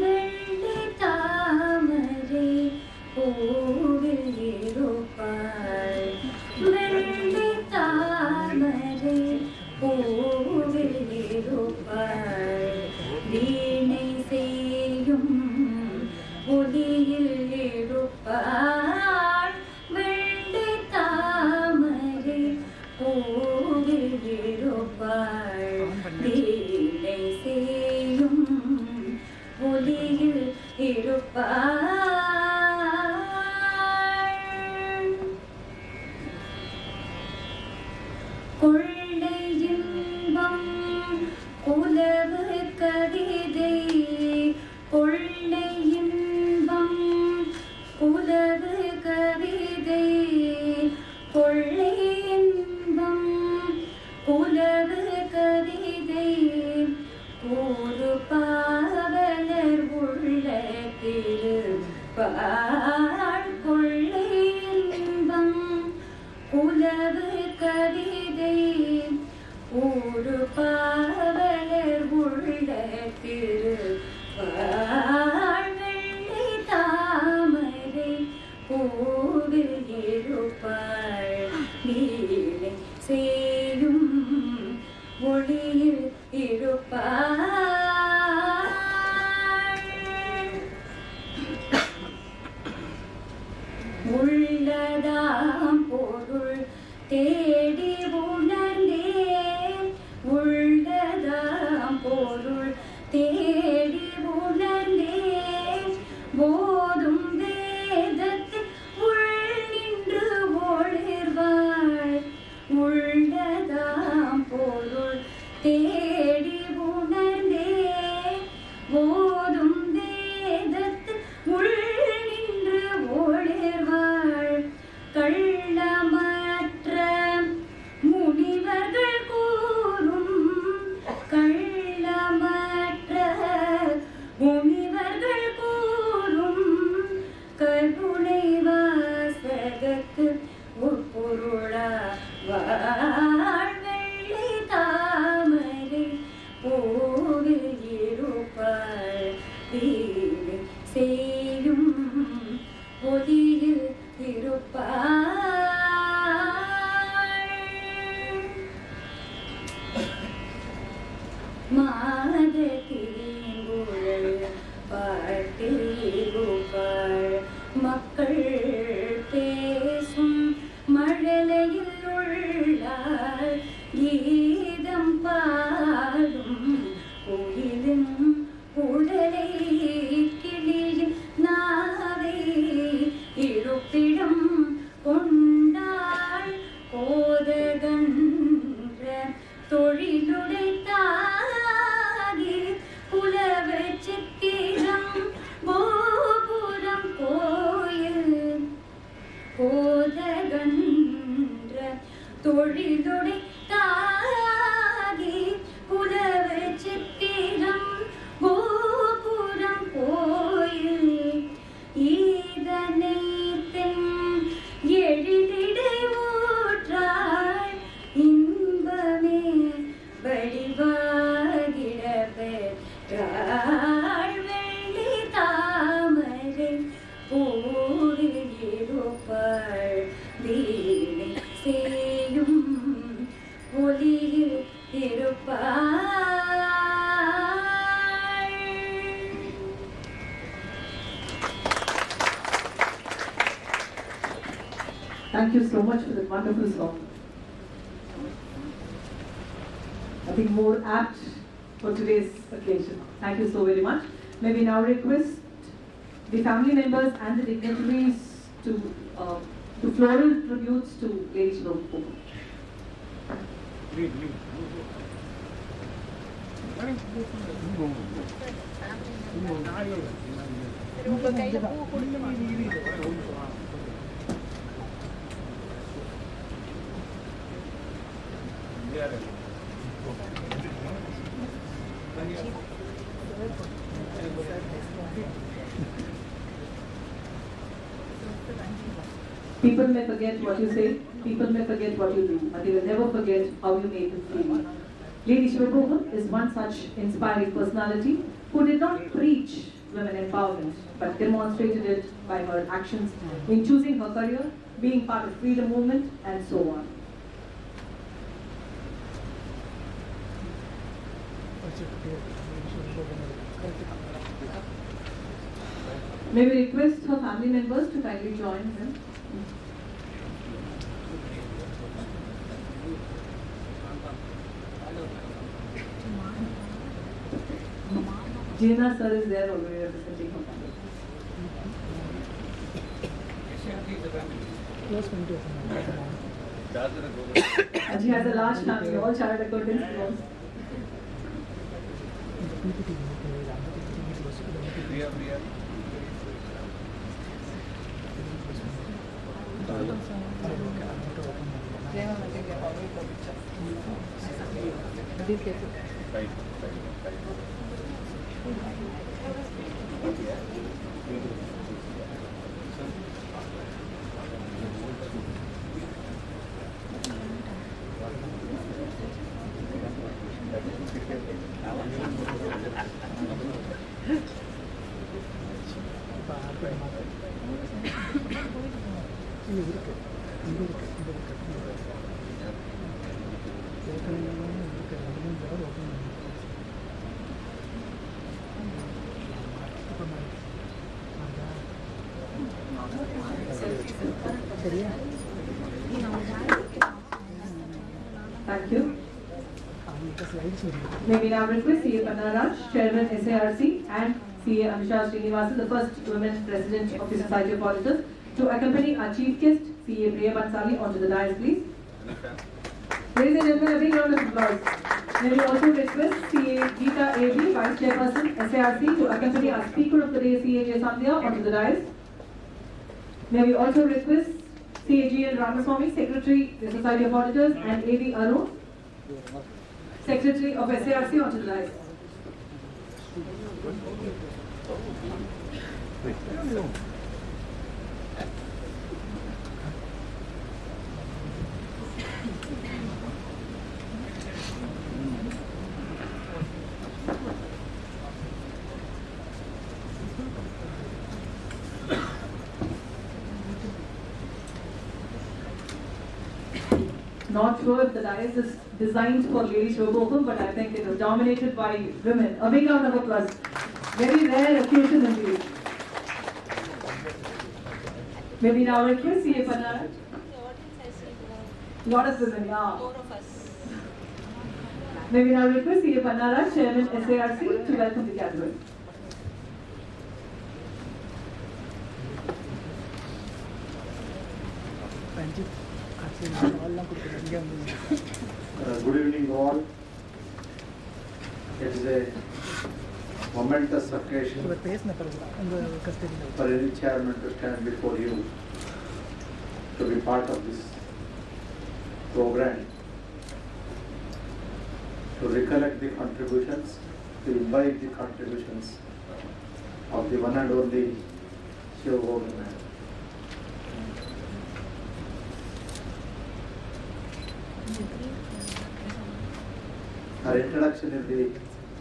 வெள்ளி தாமரை பூவில் இருப்பாள், வெள்ளி தாமரை பூவில் இருப்பாள், வீணை செய்யும் ஒலியில் இருப்பாள், வெள்ளி தாமரை பூவில் இருப்பாள், வீணை செய்யும் ஒலியில் இருப்பாள். கொள்ளை இன்பம் குலவு கவிதை, கொள்ளை இன்பம் குலவு கவிதை, கொள்ளை இன்பம் குலவு கவிதை, ஒரு பாவலர் உள்ள திருப்பாள், கொள்ளை இன்பம் குலவு கவிதை, ஒரு பாவலர் உள்ள திருப்பாள், வெள்ளி தாமரை பூவில் இருப்பாள், வீணை செய்யும் ஒளியில் இருப்பாள். உள்ளதாம் பொருள் தேடி உணர்ந்தேன், உள்ளதாம் பொருள் தேடி உணர்ந்தேன், போதும் வேதத்தில் உள் நின்று ஒளிர்வாள், உள்ளதாம் பொருள் தேடி உணர்ந்தேன், போதும் வேதத்தில் உள் நின்று ஒளிர்வாள், கள்ளமற்ற முனிவர்கள் கூறும், கள்ளமற்ற முனிவர்கள் கூறும், கருணை வாசகத்து உட்பொருளாவாள், வெள்ளி தாமரை பூவில் இருப்பாள், வீணை செய்யும் ஒலியில் இருப்பாள். மாதத்தீங்குழல் பாட்டில் இருப்பாள், மக்கள் பேசும் மழலையில் உள்ளாள், கீதம் பாடும் குயிலும் குழலை கிளியின் நாவை இருப்பிடம் கொண்டாள், கோதகன்ற தொழிலுடைத்தாகி குலவ சித்திரம் கோபுரம் கோயில், கோதகன்ற தொழிலுடைத்தாகி குலவ சித்திரம் கோபுரம் கோயில், ஈதனை தென் எழிலிடை ஊற்றாள், இன்பமே வடிவாகிட பெற்றாள், வெள்ளி தாமரை பூவில் இருப்பாள், வீணை செய்யும் ஒலியில் இருப்பாள். Thank you so much for that wonderful song. I think more apt for today's occasion. Thank you so very much. May we now request the family members and the dignitaries to floral tributes to Lady Sivabhogam. People may forget what you say, people may forget what you do, but they will never forget how you made them feel. Lady Sivabhogam is one such inspiring personality who did not preach women empowerment but demonstrated it by her actions in choosing her career, being part of freedom movement and so on. May we request her family members to kindly join him. Jeena sir is there already representing her family. And she has a large family, all child accountants. Thank you. May we now request CA Pannaraj, Chairman SIRC, and CA Anusha Srinivasan, the first women president of the Society of Auditors, to accompany our chief guest, CA Priya Bansali, onto the dais, please. Ladies and gentlemen, a big round of applause. May we also request CA Geeta A.B., Vice Chairperson, SIRC, to accompany our Speaker of the Day, CA J. Sandhya, onto the dais. May we also request CA G.N. Ramaswamy, Secretary, the Society of Auditors, and A.V. Arun, Secretary of SIRC, onto the dais. Not sure if the dais is designed for Lady Sivabhogam, but I think it was dominated by women. A big round of applause. Very rare occasion indeed. May we now request CA Pannaraj? Lot of women, yeah. Four of us. May we now request CA Pannaraj, Chairman SIRC, to welcome the gathering. Good evening all. It is a momentous occasion for any chairman to stand before you to be part of this program, to recollect the contributions, to imbibe the contributions of the one and only Sivabhogam man. Her introduction will be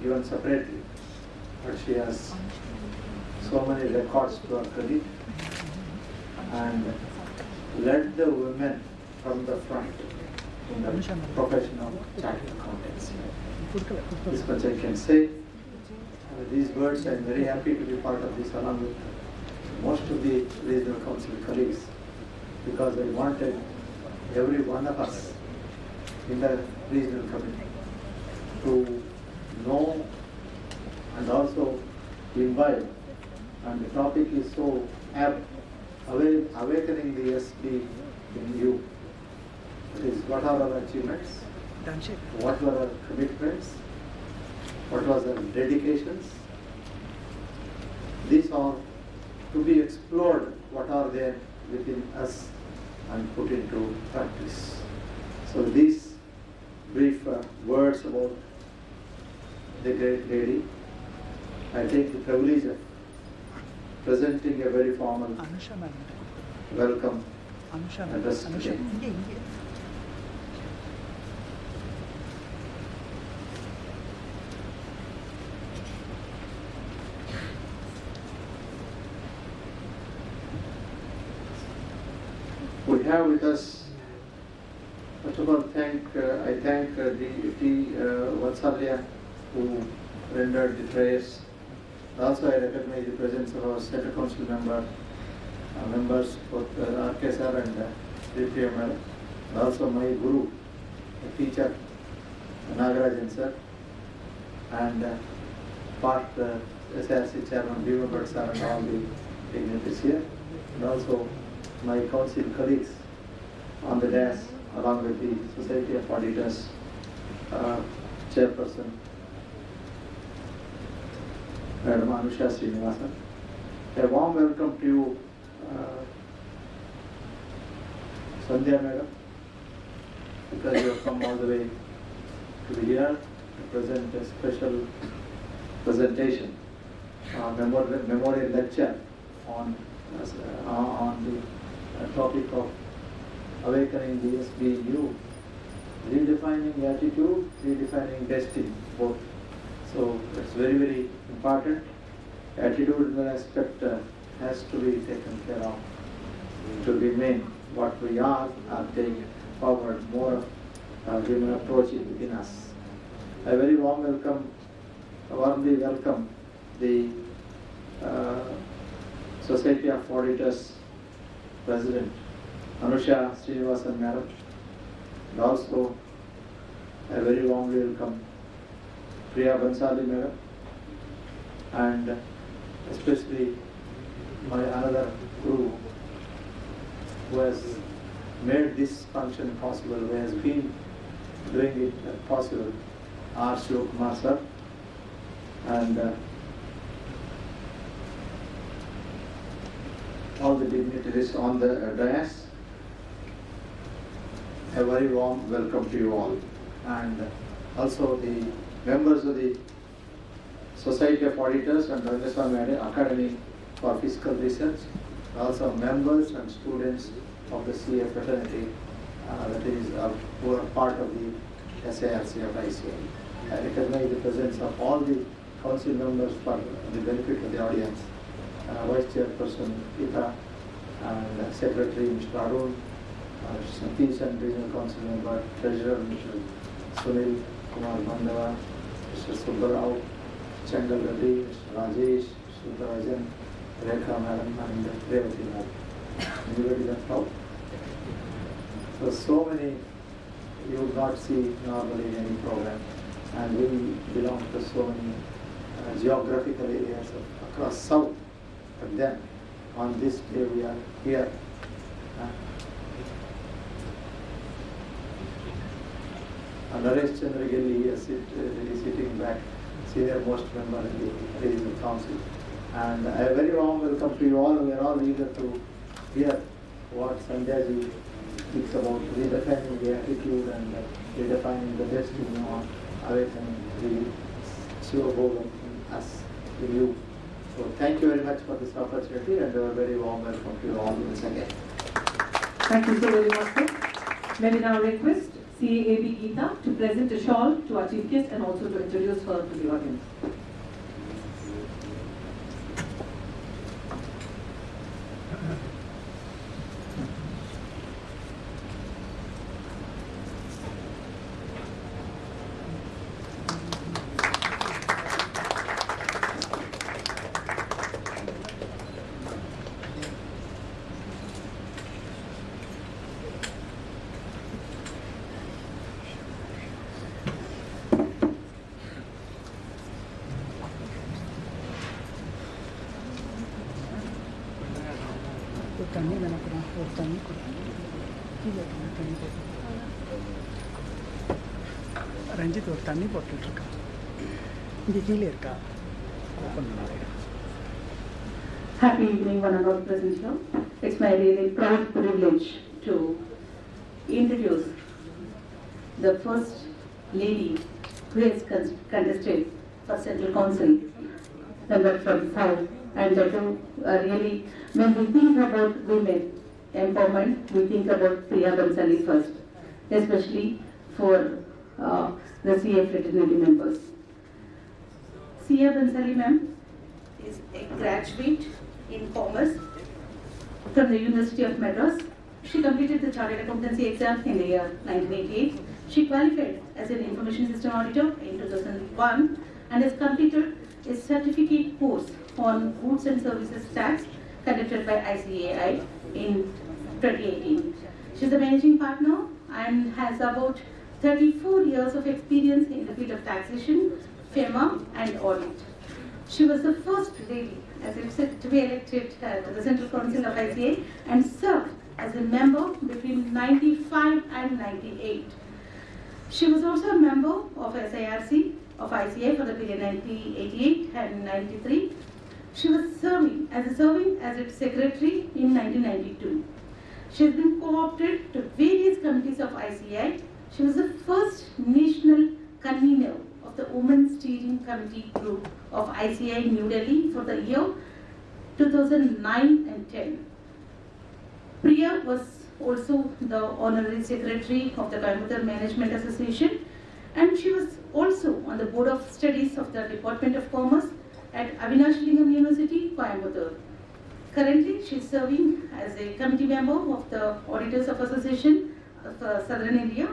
given separately, but she has so many records to her credit and led the women from the front in the profession of chartered accountants. This much I can say. With these words, I am very happy to be part of this along with most of the regional council colleagues, because I wanted every one of us in the regional committee to know and also imbibe, and the topic is so apt, awakening the SB in you. It is what are our achievements, what were our commitments, what was our dedications. These are to be explored, what are there within us and put into practice. So these brief words about the great lady, I take the privilege of presenting a very formal welcome address today. have with us, first of all, I thank D.T. Vatsalya, who rendered the prayers. Also, I recognize the presence of our Center Council members, both R.K. sir and D.P. madam. And also my guru, the teacher, Nagarajan sir, and part SIRC chairman, Bhima Bhatt sir, and all the dignitaries here. And also my council colleagues on the dais, along with the Society of Auditors chairperson, Madam Anusha Srinivasan. A warm welcome to you, Sandhya madam, because you have come all the way to be here to present a special presentation, memorial lecture on the topic of awakening the SB youth, redefining attitude, redefining destiny, both. So it's very, very important. Attitudinal aspect has to be taken care of to remain what we are taking forward, more human approach within us. I very warmly welcome the Society of Auditors President Anusha Srinivasan madam, and also I very warmly welcome Priya Bansali madam, and especially my another guru who has made this function possible, who has been doing it possible, R. Shivakumar sir, and all the dignitaries on the dais. A very warm welcome to you all, and also the members of the Society of Auditors and Rangaswamy Academy for Fiscal Research, also members and students of the CA fraternity, that is who are part of the SIRC of ICAI. I recognize the presence of all the council members for the benefit of the audience. Vice Chairperson Gita, and Secretary Mr. Arun, Satish and Regional Council Member, Treasurer Mr. Sunil Kumar Bandava, Mr. Subbarao, Changal Reddy, Mr. Rajesh, Mr. Rajan, Rekha Madam, and Revati Madam. Anybody left out? So many you would not see normally in any program, and we belong to so many geographical areas across South. But then, on this day we are here. Naresh Chandra Gelli is sitting back, senior most member in the regional council. And a very warm welcome to you all. We are all eager to hear what Sanjay ji speaks about redefining the attitude and redefining the destiny on awakening the Sivabhogam in us, in you. So thank you very much for this opportunity, and a very warm welcome to you all once again. Thank you so very much, sir. May we now request CAAB Geeta to present a shawl to our chief guest and also to introduce her to the audience. தண்ணி நினைக்கிறேன் ஒரு தண்ணி கொடுக்கணும் கீழே தண்ணி போட்டு ரஞ்சித் ஒரு தண்ணி போட்டுட்ருக்கான் இங்கே கீழே இருக்கா ஓப்பன் பண்ண. Happy evening, one and all present here. It's my really proud privilege to introduce the first lady who has contested for Central Council, member from South, and that really, when we think about women empowerment, we think about Priya Bansali first, especially for the CA fraternity members. Priya Bansali ma'am is a graduate in commerce from the University of Madras. She completed the Chartered Accountancy exam in the year 1988. She qualified as an Information System Auditor in 2001 and has completed a certificate course on Goods and Services Tax conducted by ICAI in 2018. She is the managing partner and has about 34 years of experience in the field of taxation, FEMA and audit. She was the first lady, as I said, to be elected to the Central Council of ICAI and served as a member between 95 and 98. She was also a member of SIRC of ICAI for the period 1988 and 93. She was serving as its secretary in 1992. She has been co-opted to various committees of ICAI. She was the first national convener of the Women's Steering Committee group of ICAI New Delhi for the year 2009 and 10. Priya was also the honorary secretary of the Coimbatore Management Association, and she was also on the board of studies of the Department of Commerce at Avinashlingam University, Coimbatore. Currently, she is serving as a committee member of the Auditors of Association of Southern India.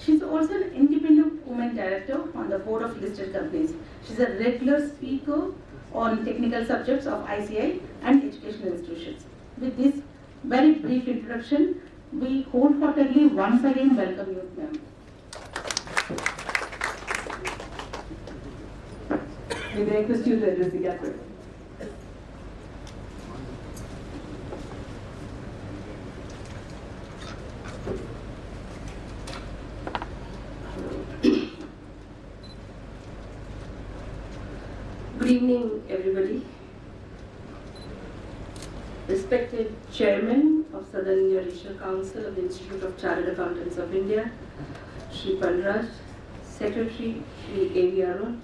She is also an independent women director on the board of listed companies. She is a regular speaker on technical subjects of ICAI and educational institutions. With this very brief introduction, we wholeheartedly once again welcome you, ma'am. May I request you to address the gathering? Good evening, everybody. Respected Chairman of Southern India Regional Council of the Institute of Chartered Accountants of India, Shri Panraj, Secretary Shri A.V. Arun,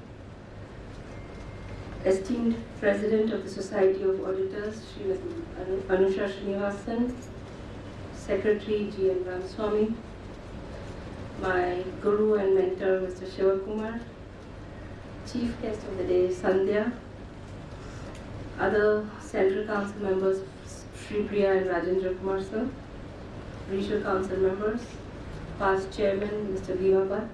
esteemed President of the Society of Auditors, Shri Anusha Srinivasan, Secretary G.N. Ramaswamy, my Guru and mentor, Mr. Shivakumar, Chief Guest of the Day, Sandhya, other Central Council members, Sri Priya and Rajendra Kumar sir, Regional Council members, past Chairman, Mr. Bhima Bhatt,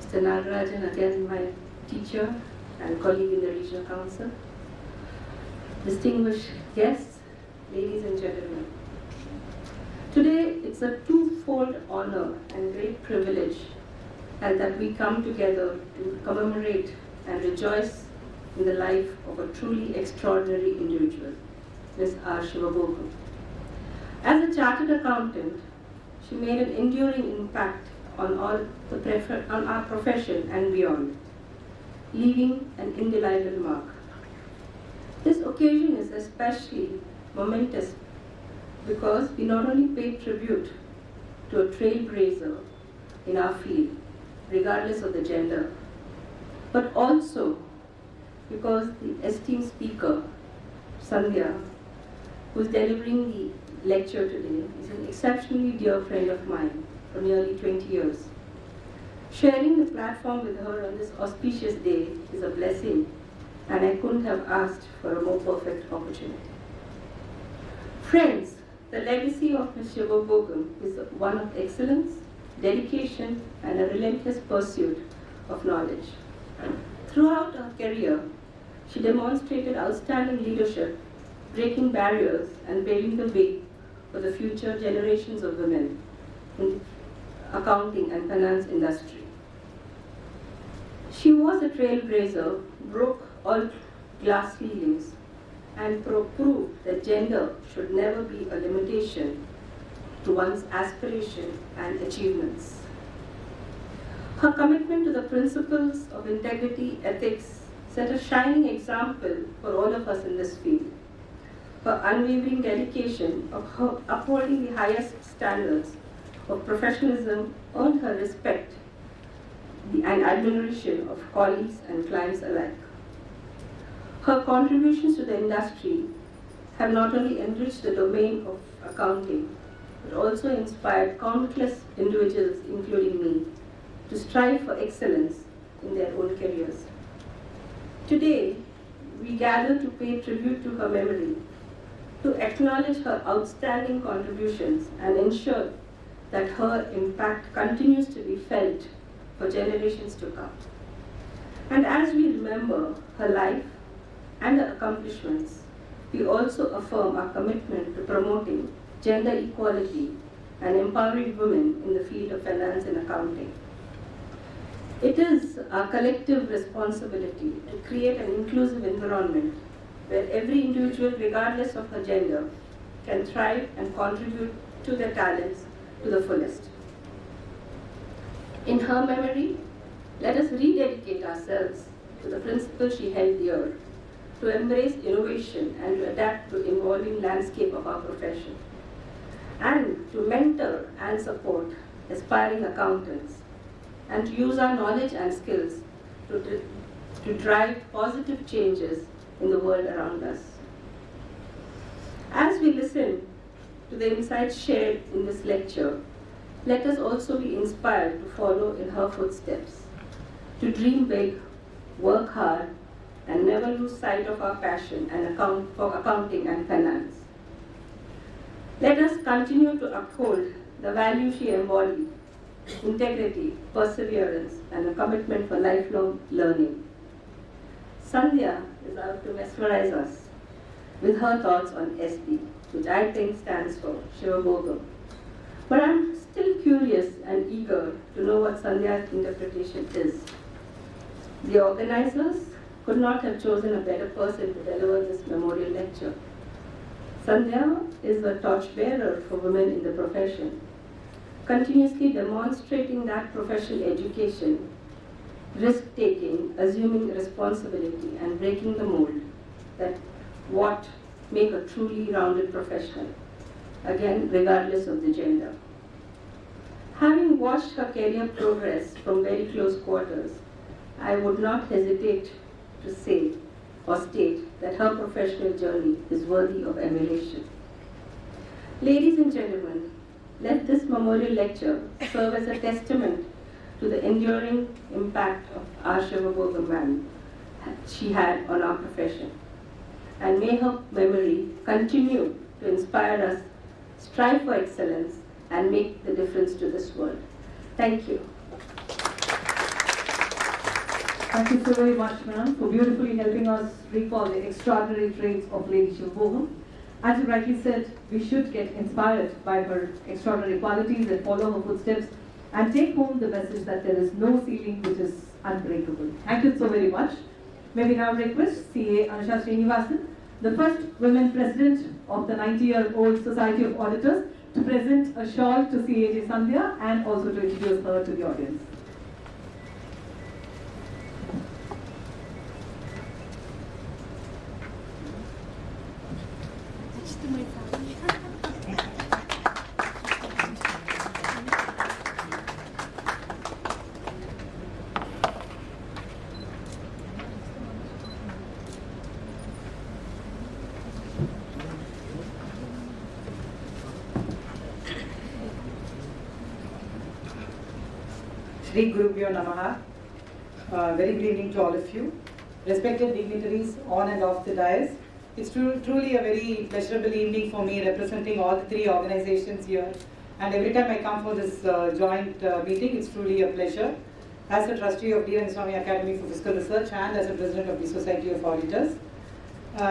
Mr. Nagarajan, again my teacher and colleague in the Regional Council, distinguished guests, ladies and gentlemen. Today, it's a twofold honor and great privilege that we come together to commemorate and rejoice in the life of a truly extraordinary individual, Ms. R. Sivabhogam. As a chartered accountant, she made an enduring impact on our profession and beyond, leaving an indelible mark. This occasion is especially momentous because we not only pay tribute to a trailblazer in our field, regardless of the gender, but also because the esteemed speaker, Sandhya, who is delivering the lecture today, is an exceptionally dear friend of mine for nearly 20 years. Sharing the platform with her on this auspicious day is a blessing, and I couldn't have asked for a more perfect opportunity. Friends, the legacy of Ms. Sivabhogam is one of excellence, dedication, and a relentless pursuit of knowledge. Throughout her career, she demonstrated outstanding leadership, breaking barriers and paving the way for the future generations of women in the accounting and finance industry. She was a trailblazer, broke all glass ceilings, and proved that gender should never be a limitation to one's aspiration and achievements. Her commitment to the principles of integrity, ethics, set a shining example for all of us in this field. Her unwavering dedication of upholding the highest standards of professionalism earned her respect and admiration of colleagues and clients alike. Her contributions to the industry have not only enriched the domain of accounting, but also inspired countless individuals, including me, to strive for excellence in their own careers. Today, we gather to pay tribute to her memory to acknowledge her outstanding contributions and ensure that her impact continues to be felt for generations to come. And as we remember her life and her accomplishments, we also affirm our commitment to promoting gender equality and empowering women in the field of finance and accounting. It is our collective responsibility to create an inclusive environment where every individual, regardless of her gender, can thrive and contribute to their talents to the fullest. In her memory, let us rededicate ourselves to the principles she held dear, to embrace innovation and to adapt to evolving landscape of our profession, and to mentor and support aspiring accountants, and to use our knowledge and skills to drive positive changes in the world around us. As we listen to the insights shared in this lecture, let us also be inspired to follow in her footsteps, to dream big, work hard, and never lose sight of our passion and for accounting and finance. Let us continue to uphold the values she embodied: integrity, perseverance, and a commitment for lifelong learning. Sandhya is out to mesmerize us with her thoughts on SD, which I think stands for Sivabhogam. But I'm still curious and eager to know what Sandhya's interpretation is. The organizers could not have chosen a better person to deliver this memorial lecture. Sandhya is a torchbearer for women in the profession, continuously demonstrating that professional education, risk-taking, assuming responsibility, and breaking the mold that what make a truly rounded professional, again, regardless of the gender. Having watched her career progress from very close quarters, I would not hesitate to say or state that her professional journey is worthy of emulation. Ladies and gentlemen, let this memorial lecture serve as a testament to the enduring impact of our Sivabhogam man she had on our profession. And may her memory continue to inspire us, strive for excellence, and make the difference to this world. Thank you. Thank you so very much, ma'am, for beautifully helping us recall the extraordinary traits of Lady Sivabhogam. As you rightly said, we should get inspired by her extraordinary qualities and follow her footsteps and take home the message that there is no ceiling which is unbreakable. Thank you so very much. May we now request CA Anusha Srinivasan, the first women president of the 90-year-old Society of Auditors, to present a shawl to CAJ Sandhya and also to introduce her to the audience. Shri Gurubhyo Namaha. Very good evening to all of you. Respected dignitaries on and off the dais. It's truly a very pleasurable evening for me, representing all the three organizations here. And every time I come for this joint meeting, it's truly a pleasure. As a trustee of D. Swami Academy for Fiscal Research and as a president of the Society of Auditors.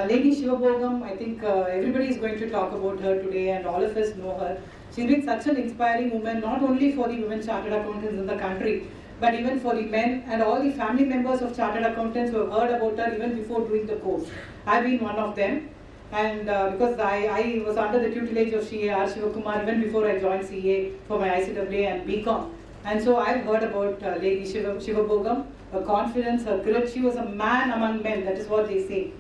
Lady Sivabhogam, I think everybody is going to talk about her today and all of us know her. She's been such an inspiring woman, not only for the women chartered accountants in the country, but even for the men and all the family members of chartered accountants who have heard about her even before doing the course. I've been one of them, and because I was under the tutelage of CA Shivakumar even before I joined CA for my ICAI and BCom. And so I've heard about Lady Sivabhogam, her confidence, her grit. She was a man among men, that is what they say.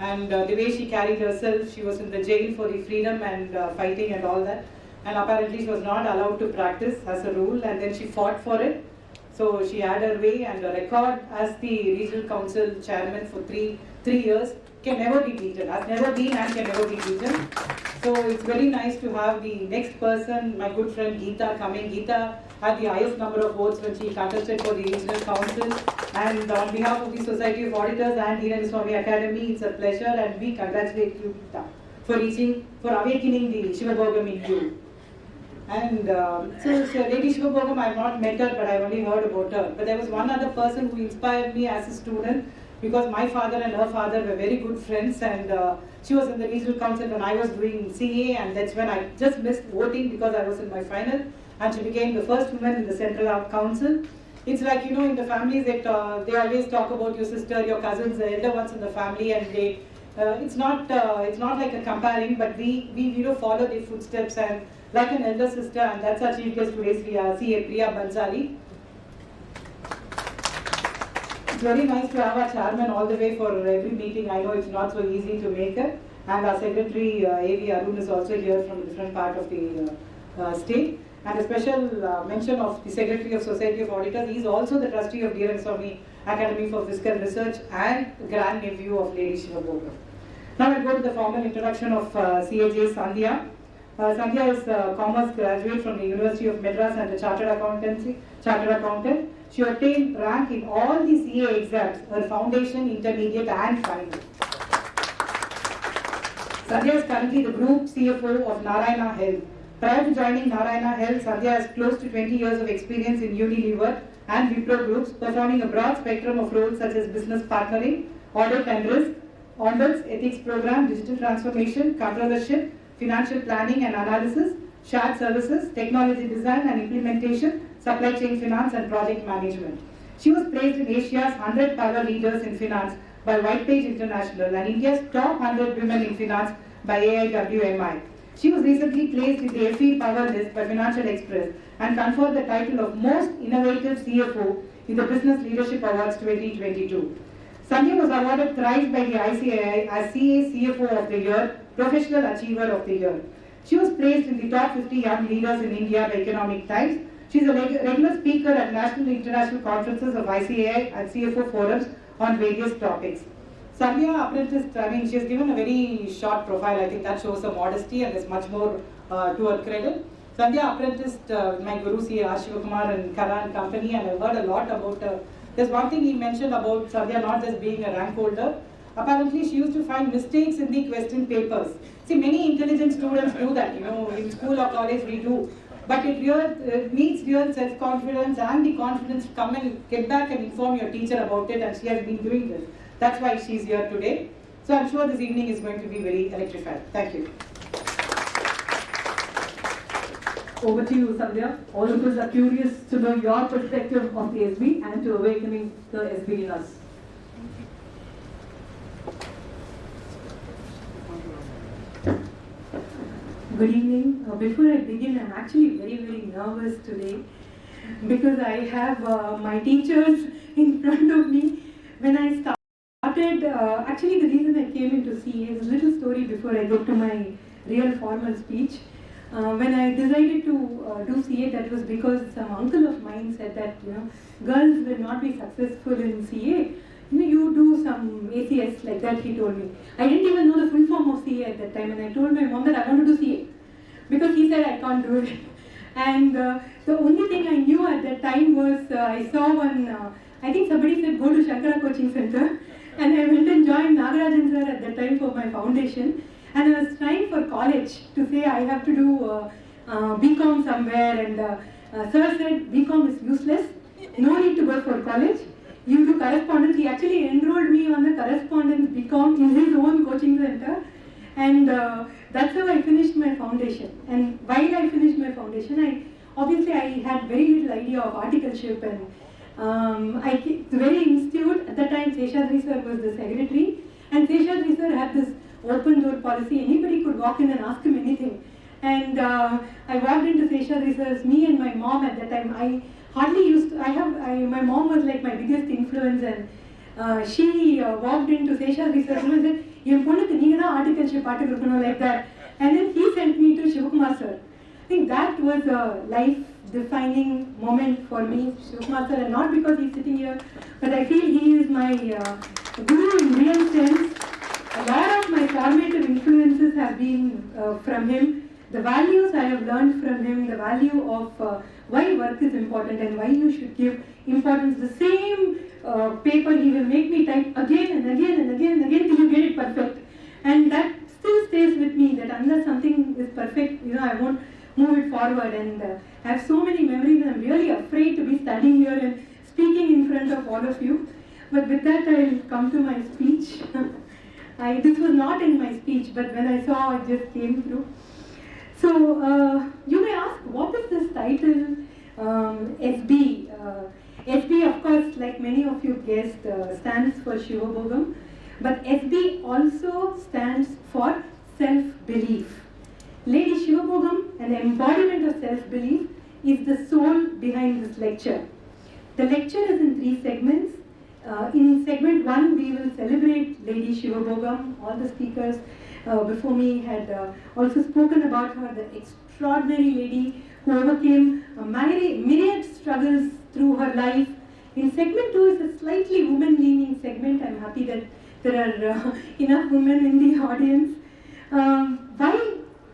And the way she carried herself, she was in the jail for the freedom and fighting and all that. And apparently she was not allowed to practice as a rule, and then she fought for it. So she had her way, and the record as the regional council chairman for three years can never be beaten, has never been and can never be beaten. So it's very nice to have the next person, my good friend Geeta, coming. Geeta had the highest number of votes when she contested for the regional council. And on behalf of the Society of Auditors and D. Swami Academy, it's a pleasure, and we congratulate you, Geeta. for awakening the Sivabhogam in you. And so Lady Sivabhogam, I've not met her, but I've only heard about her. But there was one other person who inspired me as a student, because my father and her father were very good friends, and she was in the regional council when I was doing CA, and that's when I just missed voting because I was in my final, and she became the first woman in the central council. It's like, in the families that they always talk about your sister, your cousins, the elder ones in the family, and they it's not like a comparing, but we follow their footsteps and like an elder sister, and that's our chief guest today, CA Priya Bansali. It's very nice to have our chairman all the way for every meeting. I know it's not so easy to make it, and our secretary A.V. Arun is also here from a different part of the state. And a special mention of the Secretary of Society of Auditors. He is also the trustee of Deer and Swami Academy for Fiscal Research and grandnephew of Lady Sivabhogam. Now I go to the formal introduction of CAJ Sandhya. Sandhya is a commerce graduate from the University of Madras and a chartered accountant. She obtained rank in all the CA exams, her foundation, intermediate and final. Sandhya is currently the group CFO of Narayana Health. Prior to joining Narayana Health, Sandhya has close to 20 years of experience in Unilever and Wipro groups, performing a broad spectrum of roles such as business partnering, audit and risk, ombuds, ethics program, digital transformation, controllership, financial planning and analysis, shared services, technology design and implementation, supply chain finance and project management. She was placed in Asia's 100 power leaders in finance by Whitepage International and India's top 100 women in finance by AIWMI. She was recently placed in the FE Power List by Financial Express and conferred the title of Most Innovative CFO in the Business Leadership Awards 2022. Sandhya was awarded thrice by the ICAI as CA CFO of the Year, Professional Achiever of the Year. She was placed in the top 50 young leaders in India by Economic Times. She is a regular speaker at national and international conferences of ICAI and CFO forums on various topics. Sandhya apprenticed, she has given a very short profile. I think that shows her modesty and there's much more to her credit. Sandhya apprenticed my guru C. R. Shivakumar and Kara and company, and I've heard a lot about her. There's one thing he mentioned about Sandhya not just being a rank holder. Apparently she used to find mistakes in the question papers. See, many intelligent students do that, in school or college we do. But it needs real self-confidence and the confidence to come and get back and inform your teacher about it, and she has been doing this. That's why she's here today. So I'm sure this evening is going to be very electrified. Thank you. Over to you, Sandhya. All of us are curious to know your perspective of the SB and to awakening the SB in us. Good evening. Before I begin, I'm actually very, very nervous today because I have my teachers in front of me. When I started, actually the reason I came into CA is a little story before I get to my real formal speech. When I decided to do CA, that was because some uncle of mine said that girls will not be successful in CA. You do some ACS like that, he told me. I didn't even know the full form of CA at that time, and I told my mom that I want to do CA because he said I can't do it. And the only thing I knew at that time was I saw one, I think somebody said go to Shankara Coaching Center, and I went and joined Nagarajan sir at that time for my foundation. And I was trying for college to say I have to do BCom somewhere, and sir said BCom is useless, no need to go for college. You do correspondence. He actually enrolled me on the correspondence BCom in his own coaching center, and that's how I finished my foundation. And while I finished my foundation, I had very little idea of articleship, and the very institute at that time, Seshadri sir was the secretary, and Seshadri sir had this open door policy. Anybody could walk in and ask him anything. And I walked into Seshadri sir's, me and my mom at that time. I hardly used to, my mom was like my biggest influence, and she walked into Seshadri sir and said, "Yen ponukku neenga da articleship paattu like that." And then he sent me to Shivakumar sir. I think that was a life-defining moment for me, Shivakumar sir, and not because he's sitting here, but I feel he is my guru in real sense. A lot of my formative influences have been from him. The values I have learned from him, the value of why work is important and why you should give importance. The same paper he will make me type again and again and again and again till you get it perfect. And that still stays with me that unless something is perfect, I won't move it forward. And I have so many memories, and I'm really afraid to be standing here and speaking in front of all of you. But with that, I'll come to my speech. This was not in my speech, but when I saw it just came through. So you may ask, what is this title SB? SB, of course, like many of you guessed, stands for Sivabhogam, but SB also stands for self-belief. Lady Sivabhogam, an embodiment of self-belief, is the soul behind this lecture. The lecture is in 3 segments. In segment 1, we will celebrate Lady Sivabhogam. All the speakers before me had also spoken about her, the extraordinary lady who overcame myriad struggles through her life. In segment 2 is a slightly woman-leaning segment. I'm happy that there are enough women in the audience. Why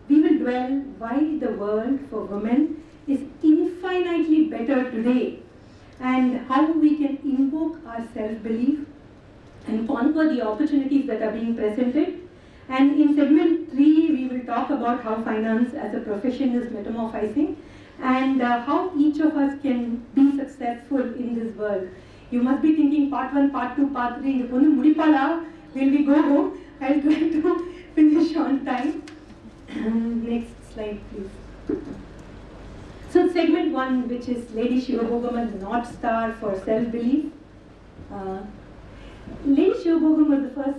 we will dwell why the world for women is infinitely better today, and how we can invoke our self-belief and conquer the opportunities that are being presented. And in segment 3, we will talk about how finance as a profession is metamorphizing, and how each of us can be successful in this world. You must be thinking part 1, part 2, part 3, will we go home? I'll try to finish on time. Next slide, please. So segment 1, which is Lady Sivabhogam as the North Star for self-belief. Lady Sivabhogam was the first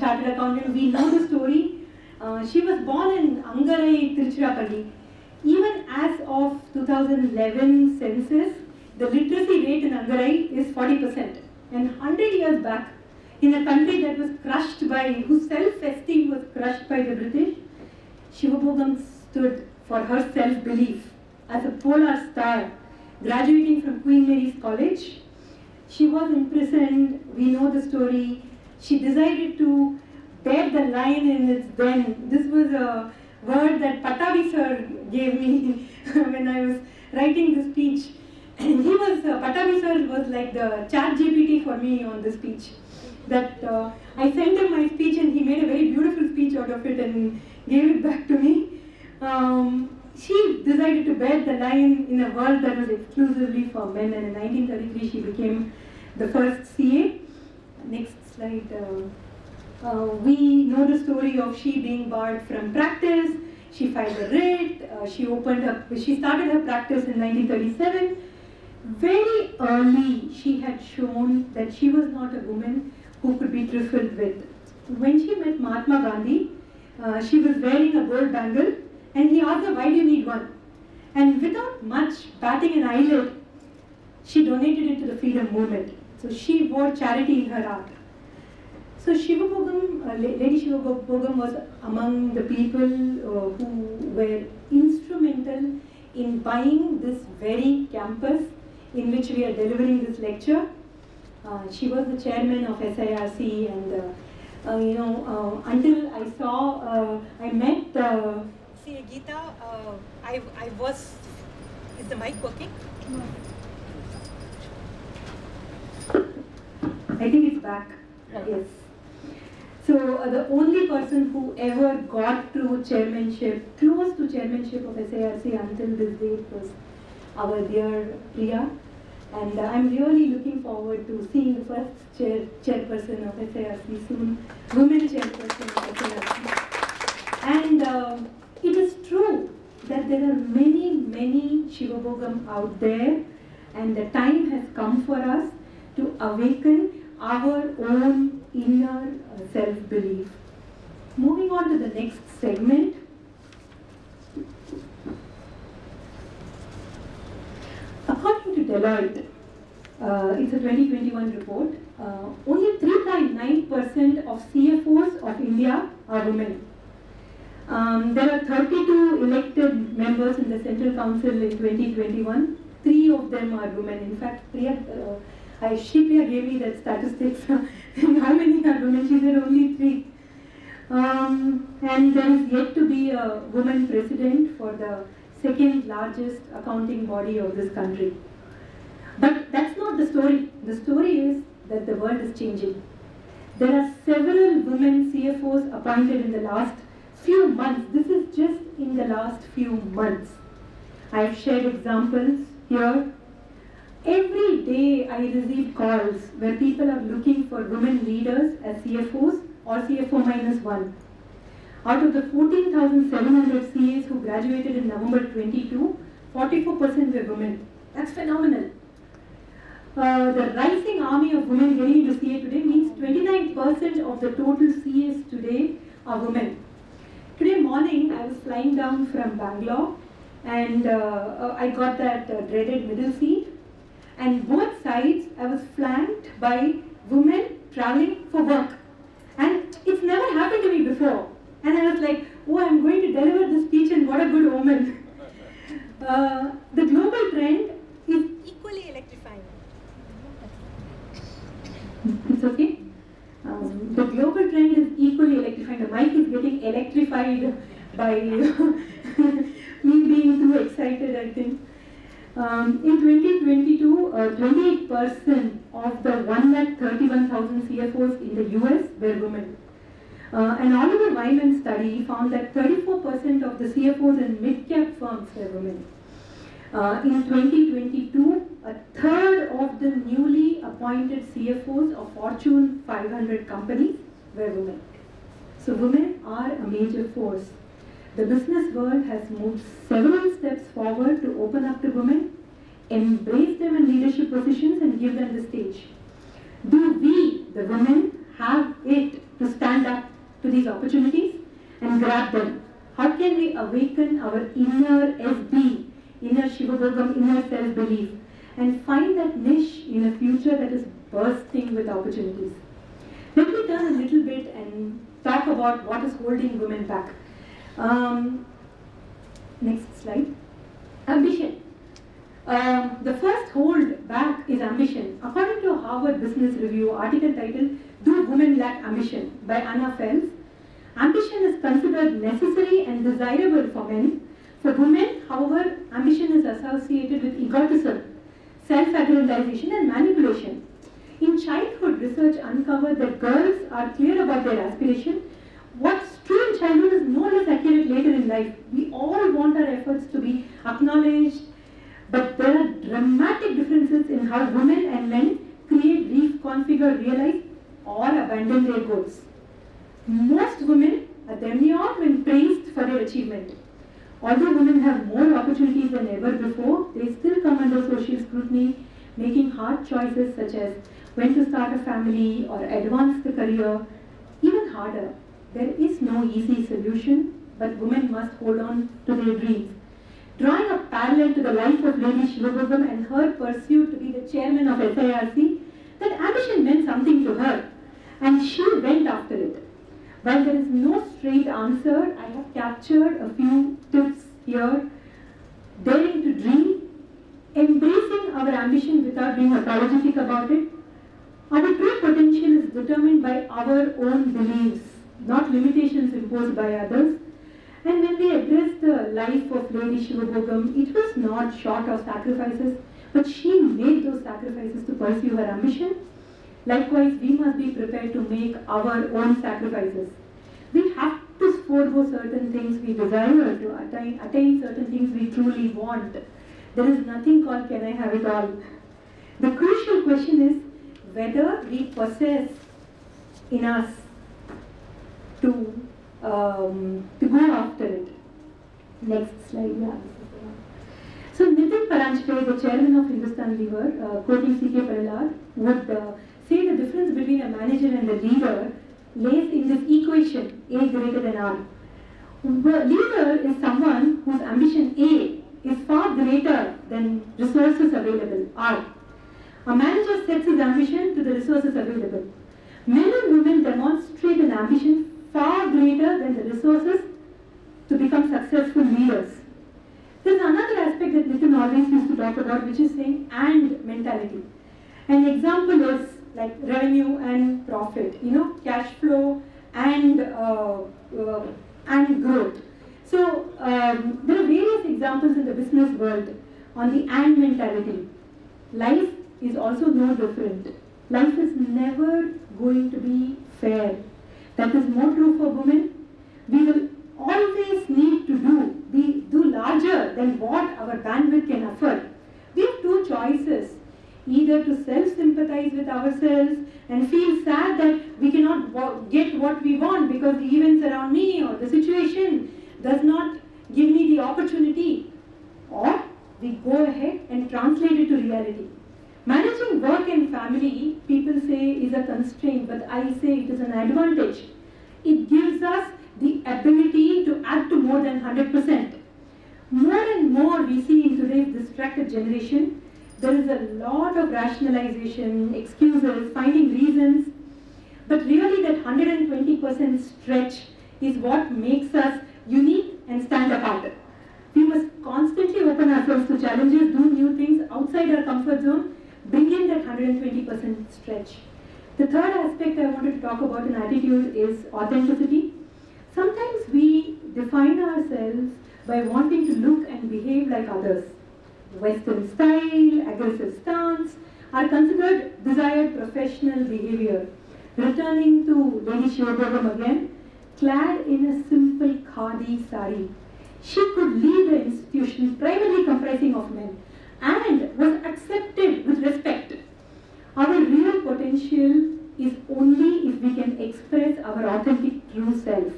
chartered accountant. We know the story. She was born in Angarai, Tiruchirappalli. Even as of 2011 census, the literacy rate in Angarai is 40%. And 100 years back, in a country that was crushed by, whose self-esteem was crushed by the British, Sivabhogam stood for her self-belief as a polar star, graduating from Queen Mary's College. She was imprisoned, we know the story. She decided to bear the lion in its den. This was a word that Patavi sir gave me when I was writing the speech. And Patavi sir was like the chat GPT for me on the speech. That I sent him my speech and he made a very beautiful speech out of it and gave it back to me. She decided to bear the lion in a world that was exclusively for men, and in 1933 she became the first CA. Next slide. We know the story of she being barred from practice. She filed a writ. She started her practice in 1937. Very early, she had shown that she was not a woman who could be trifled with. When she met Mahatma Gandhi, she was wearing a gold bangle, and he asked her, "Why do you need one?" And without much batting an eyelid, she donated it to the freedom movement. So she wore charity in her art. So Lady Sivabhogam was among the people who were instrumental in buying this very campus in which we are delivering this lecture. She was the chairman of SIRC, and until I met Geeta, I was. Is the mic working? No. I think it's back. Yes. So the only person who ever got to chairmanship, close to chairmanship of SIRC until this date was our dear Priya. And I'm really looking forward to seeing the first chairperson of SIRC soon, women chairperson of SIRC. And it is true that there are many, many Sivabhogam out there, and the time has come for us to awaken our own inner self-belief. Moving on to the next segment. According to Deloitte, it's a 2021 report, only 3.9% of CFOs of India are women. There are 32 elected members in the Central Council in 2021. 3 of them are women. In fact, Priya gave me that statistics. How many are women? She said only 3. And there is yet to be a woman president for the second largest accounting body of this country. But that's not the story. The story is that the world is changing. There are several women CFOs appointed in the last few months, this is just in the last few months. I've shared examples here. Every day I receive calls where people are looking for women leaders as CFOs or CFO -1. Out of the 14,700 CAs who graduated in November 22, 44% were women. That's phenomenal. The rising army of women getting into CA today means 29% of the total CAs today are women. Today morning I was flying down from Bangalore and I got that dreaded middle seat, and both sides I was flanked by women traveling for work, and it's never happened to me before, and I was like, oh, I'm going to deliver this speech and what a good omen. The global trend is equally electrifying. It's okay. The global trend is equally electrifying. The mic is getting electrified by me being too excited, I think. In 2022, 28% of the 131,000 CFOs in the US were women. An Oliver Wyman study found that 34% of the CFOs in mid-cap firms were women. In 2022, a third of the newly appointed CFOs of Fortune 500 companies were women. So women are a major force. The business world has moved several steps forward to open up to women, embrace them in leadership positions and give them the stage. Do we, the women, have it to stand up to these opportunities and grab them? How can we awaken our inner SB, inner Sivabhogam, inner self-belief, and find that niche in a future that is bursting with opportunities? Let me turn a little bit and talk about what is holding women back. Next slide. Ambition. The first hold back is ambition. According to a Harvard Business Review article titled "Do Women Lack Ambition?" by Anna Fels, ambition is considered necessary and desirable for men. For women, however, ambition is associated with egotism, self-aggrandization and manipulation. In childhood, research uncovered that girls are clear about their aspiration. What's true in childhood is no less accurate later in life. We all want our efforts to be acknowledged, but there are dramatic differences in how women and men create, reconfigure, realize, or abandon their goals. Most women are demure when praised for their achievement. Although women have more opportunities than ever before, they still come under social scrutiny, making hard choices such as when to start a family or advance the career. Even harder, there is no easy solution, but women must hold on to their dreams. Drawing a parallel to the life of Lady Sivabhogam and her pursuit to be the chairman of SIRC, that ambition meant something to her, and she went after it. While there is no straight answer, I have captured a few tips here. Daring to dream, embracing our ambition without being apologetic about it. Our true potential is determined by our own beliefs, not limitations imposed by others. And when we address the life of Lady Sivabhogam, it was not short of sacrifices, but she made those sacrifices to pursue her ambition. Likewise, we must be prepared to make our own sacrifices. We have to forego certain things we desire to attain certain things we truly want. There is nothing called can I have it all. The crucial question is whether we possess in us to go after it. Next slide, yeah. So Nitin Paranjpe, the chairman of Hindustan Lever, quoting C.K. Parallad, would say the difference between a manager and a leader lays in this equation, A greater than R. The leader is someone whose ambition A is far greater than resources available, R. A manager sets his ambition to the resources available. Men and women demonstrate an ambition far greater than the resources to become successful leaders. There's another aspect that Nitin always used to talk about, which is saying and mentality. An example is like revenue and profit, cash flow and growth. So there are various examples in the business world on the and mentality. Life is also no different. Life is never going to be fair. That is more true for women. We will always need to do larger than what our bandwidth can afford. We have two choices, either to self-sympathize with ourselves and feel sad that we cannot get what we want because the events around me or the situation does not give me the opportunity, or we go ahead and translate it to reality. Managing work and family, people say, is a constraint, but I say it is an advantage. It gives us the ability to act to more than 100%. More and more we see in today's distracted generation, there is a lot of rationalization, excuses, finding reasons, but really that 120% stretch is what makes us unique and stand apart. We must constantly open ourselves to challenges, do new things outside our comfort zone, bring in that 120% stretch. The third aspect I wanted to talk about in attitude is authenticity. Sometimes we define ourselves by wanting to look and behave like others. Western style, aggressive stance are considered desired professional behavior. Returning to Lady Sivabhogam again, clad in a simple khadi sari, she could lead the institution primarily comprising of men and was accepted with respect. Our real potential is only if we can express our authentic true self.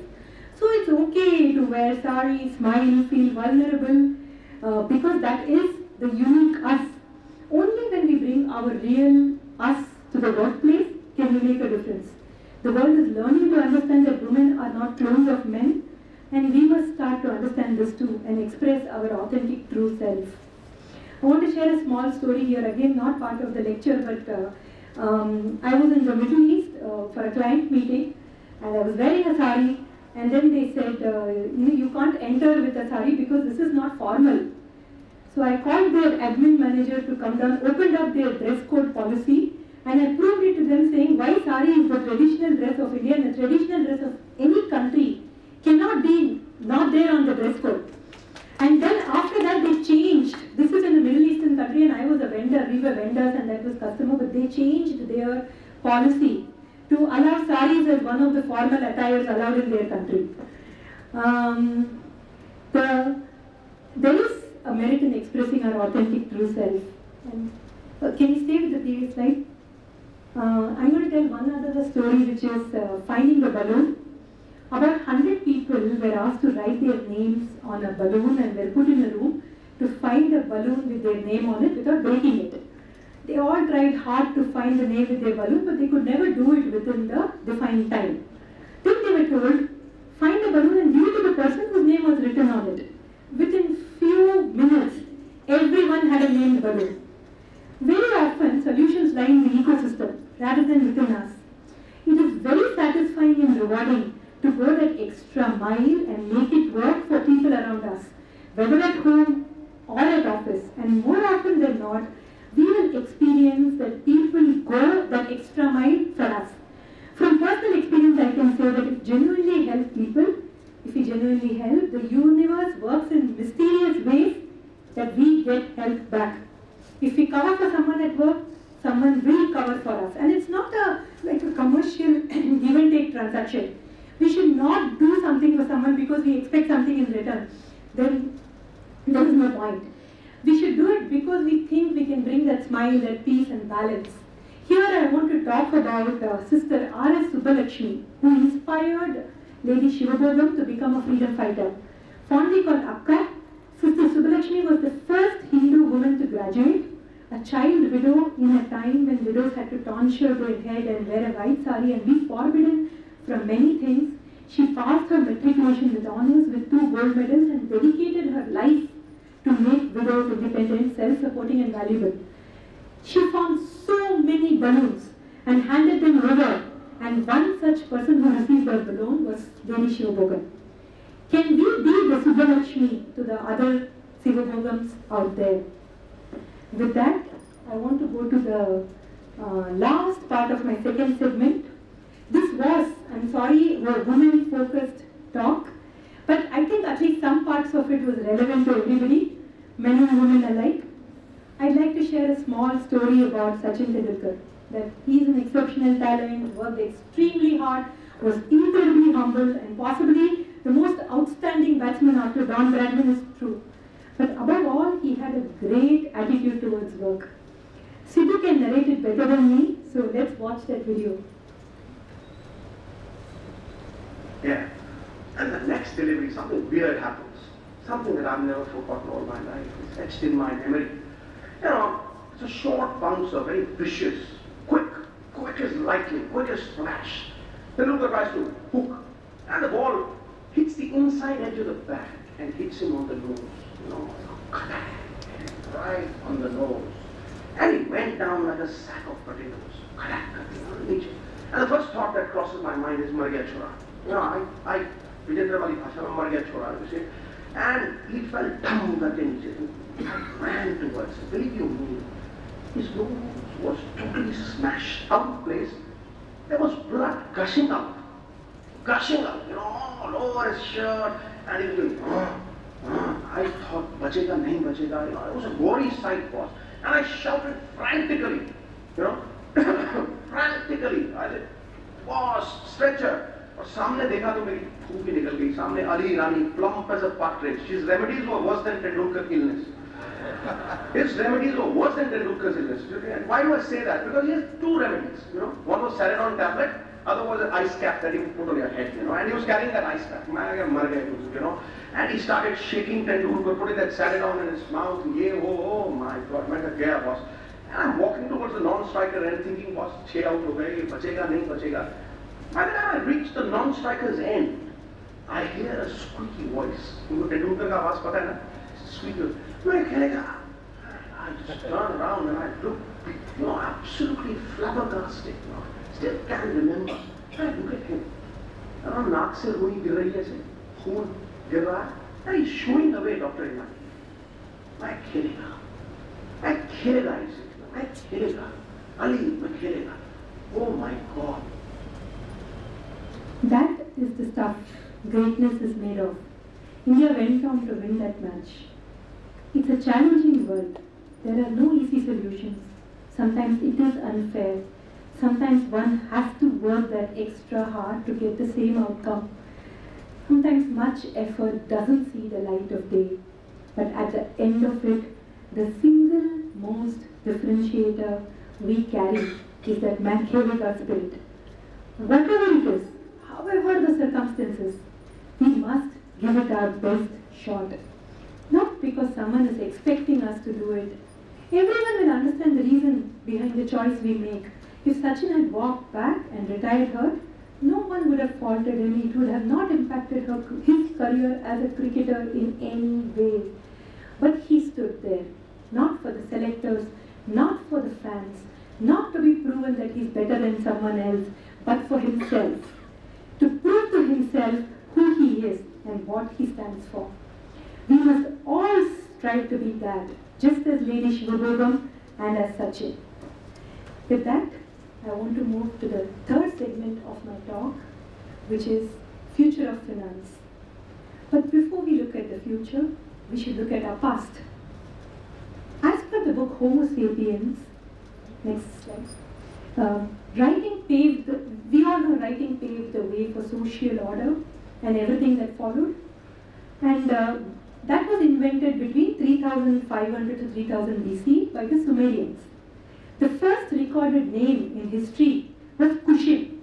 So it's okay to wear sari, smile, feel vulnerable, because that is the unique us. Only when we bring our real us to the workplace can we make a difference. The world is learning to understand that women are not clones of men, and we must start to understand this too and express our authentic true self. I want to share a small story here, again not part of the lecture, but I was in the Middle East for a client meeting, and I was wearing a sari, and then they said, you can't enter with a sari because this is not formal. So I called their admin manager to come down, opened up their dress code policy, and I proved it to them saying why sari is the traditional dress of India and the traditional dress of any country cannot be not there on the dress code. And then after that they changed. This is in a Middle Eastern country and I was a vendor, we were vendors and that was customer, but they changed their policy to allow saris as one of the formal attires allowed in their country. There is a merit in expressing our authentic true self. And, can you stay with the previous slide? I'm going to tell one other story, which is finding the balloon. About 100 people were asked to write their names on a balloon and were put in a room to find a balloon with their name on it without breaking it. They all tried hard to find the name with their balloon, but they could never do it within the defined time. Then they were told, find a balloon and give it to the person whose name was written on it. Within few minutes, everyone had a named balloon. Very often, solutions lie in the ecosystem rather than within us. It is very satisfying and rewarding to go that extra mile and make it work for people around us, whether at home or at office. And more often than not, we will experience that people go that extra mile for us. From personal experience, I can say that if genuinely help people, if we genuinely help, the universe works in mysterious ways that we get help back. If we cover for someone at work, someone will cover for us. And it's not like a commercial give and take transaction. We should not do something for someone because we expect something in return. Then there is no point. We should do it because we think we can bring that smile, that peace and balance. Here I want to talk about Sister R.S. Subbulakshmi, who inspired Lady Sivabhogam to become a freedom fighter. Fondly called Akka, Sister Subbulakshmi was the first Hindu woman to graduate, a child widow in a time when widows had to tonsure their head and wear a white sari and be forbidden from many things. She passed her matriculation with honors with 2 gold medals and dedicated her life to make widows independent, self-supporting and valuable. She found so many balloons and handed them over, and one such person who received her balloon was Lady Sivabhogam. Can we be the Subbulakshmi to the other Sivabhogams out there? With that, I want to go to the last part of my second segment. This was, I'm sorry, a women-focused talk, but I think at least some parts of it was relevant to everybody, men and women alike. I'd like to share a small story about Sachin Tendulkar, that he's an exceptional talent, worked extremely hard, was incredibly humble, and possibly the most outstanding batsman after Don Bradman is true. But above all, he had a great attitude towards work. Sidhu can narrate it better than me, so let's watch that video. Yeah. And the next delivery, something weird happens. Something that I've never forgotten all my life. It's etched in my memory. You know, it's a short bouncer, very vicious, quick as lightning, quick as flash. Tendulkar tries to hook, and the ball hits the inside edge of the bat and hits him on the nose. You know, right on the nose. And he went down like a sack of potatoes. And the first thought that crosses my mind is Mar gaya chora. You know, I Vijendra wali bhasha mein Mar gaya chora, you see. And he fell down that engine. I ran towards him. Believe you me, his nose was totally smashed out of place. There was blood gushing out, you know, all over his shirt. And he was going, I thought, bachega, nahi bachega, you know, it was a gory sight, boss. And I shouted frantically, you know, frantically. I said, boss, stretcher. और सामने देखा तो मेरी फूंक ही निकल गई. सामने अली रानी, plump as a partridge. His remedies were worse than Tendulkar's illness. His remedies were worse than Tendulkar's illness. And why do I say that? Because he has two remedies. You know, one was Celadon tablet, other was an ice cap that he would put on your head. You know, and he was carrying that ice cap. You know, and he started shaking Tendulkar, putting that Celadon in his mouth. Oh my God, मैं क्या गया boss. And I'm walking towards the non-striker and thinking, boss, 6 out हो गए, बचेगा नहीं बचेगा. By the time I reach the non-striker's end, I hear a squeaky voice. उनको Tendulkar का आवाज पता है ना? Squeaky. मैं खेलेगा. I just turn around and I look, you know, absolutely flabbergasted. You know, still can't remember. I look at him. And नाक से रुई गिर रही है ऐसे, खून गिर रहा है. And he's shooing away, Dr. Imani. मैं खेलेगा इसे. मैं खेलेगा. Ali, मैं खेलेगा. Oh my God. That is the stuff greatness is made of. India went on to win that match. It's a challenging world. There are no easy solutions. Sometimes it is unfair. Sometimes one has to work that extra hard to get the same outcome. Sometimes much effort doesn't see the light of day. But at the end of it, the single most differentiator we carry is that Machiavellian spirit. Whatever it is, however the circumstances, we must give it our best shot. Not because someone is expecting us to do it. Everyone will understand the reason behind the choice we make. If Sachin had walked back and retired hurt, no one would have faulted him. It would have not impacted his career as a cricketer in any way. But he stood there, not for the selectors, not for the fans, not to be proven that he's better than someone else, but for himself. To prove to himself who he is and what he stands for. We must all strive to be that, just as Lady Sivabhogam and as Sachin. With that, I want to move to the third segment of my talk, which is future of finance. But before we look at the future, we should look at our past. As per the book Homo sapiens, next slide, we all know writing paved the way for social order and everything that followed. And that was invented between 3500 to 3000 BC by the Sumerians. The first recorded name in history was Kushim.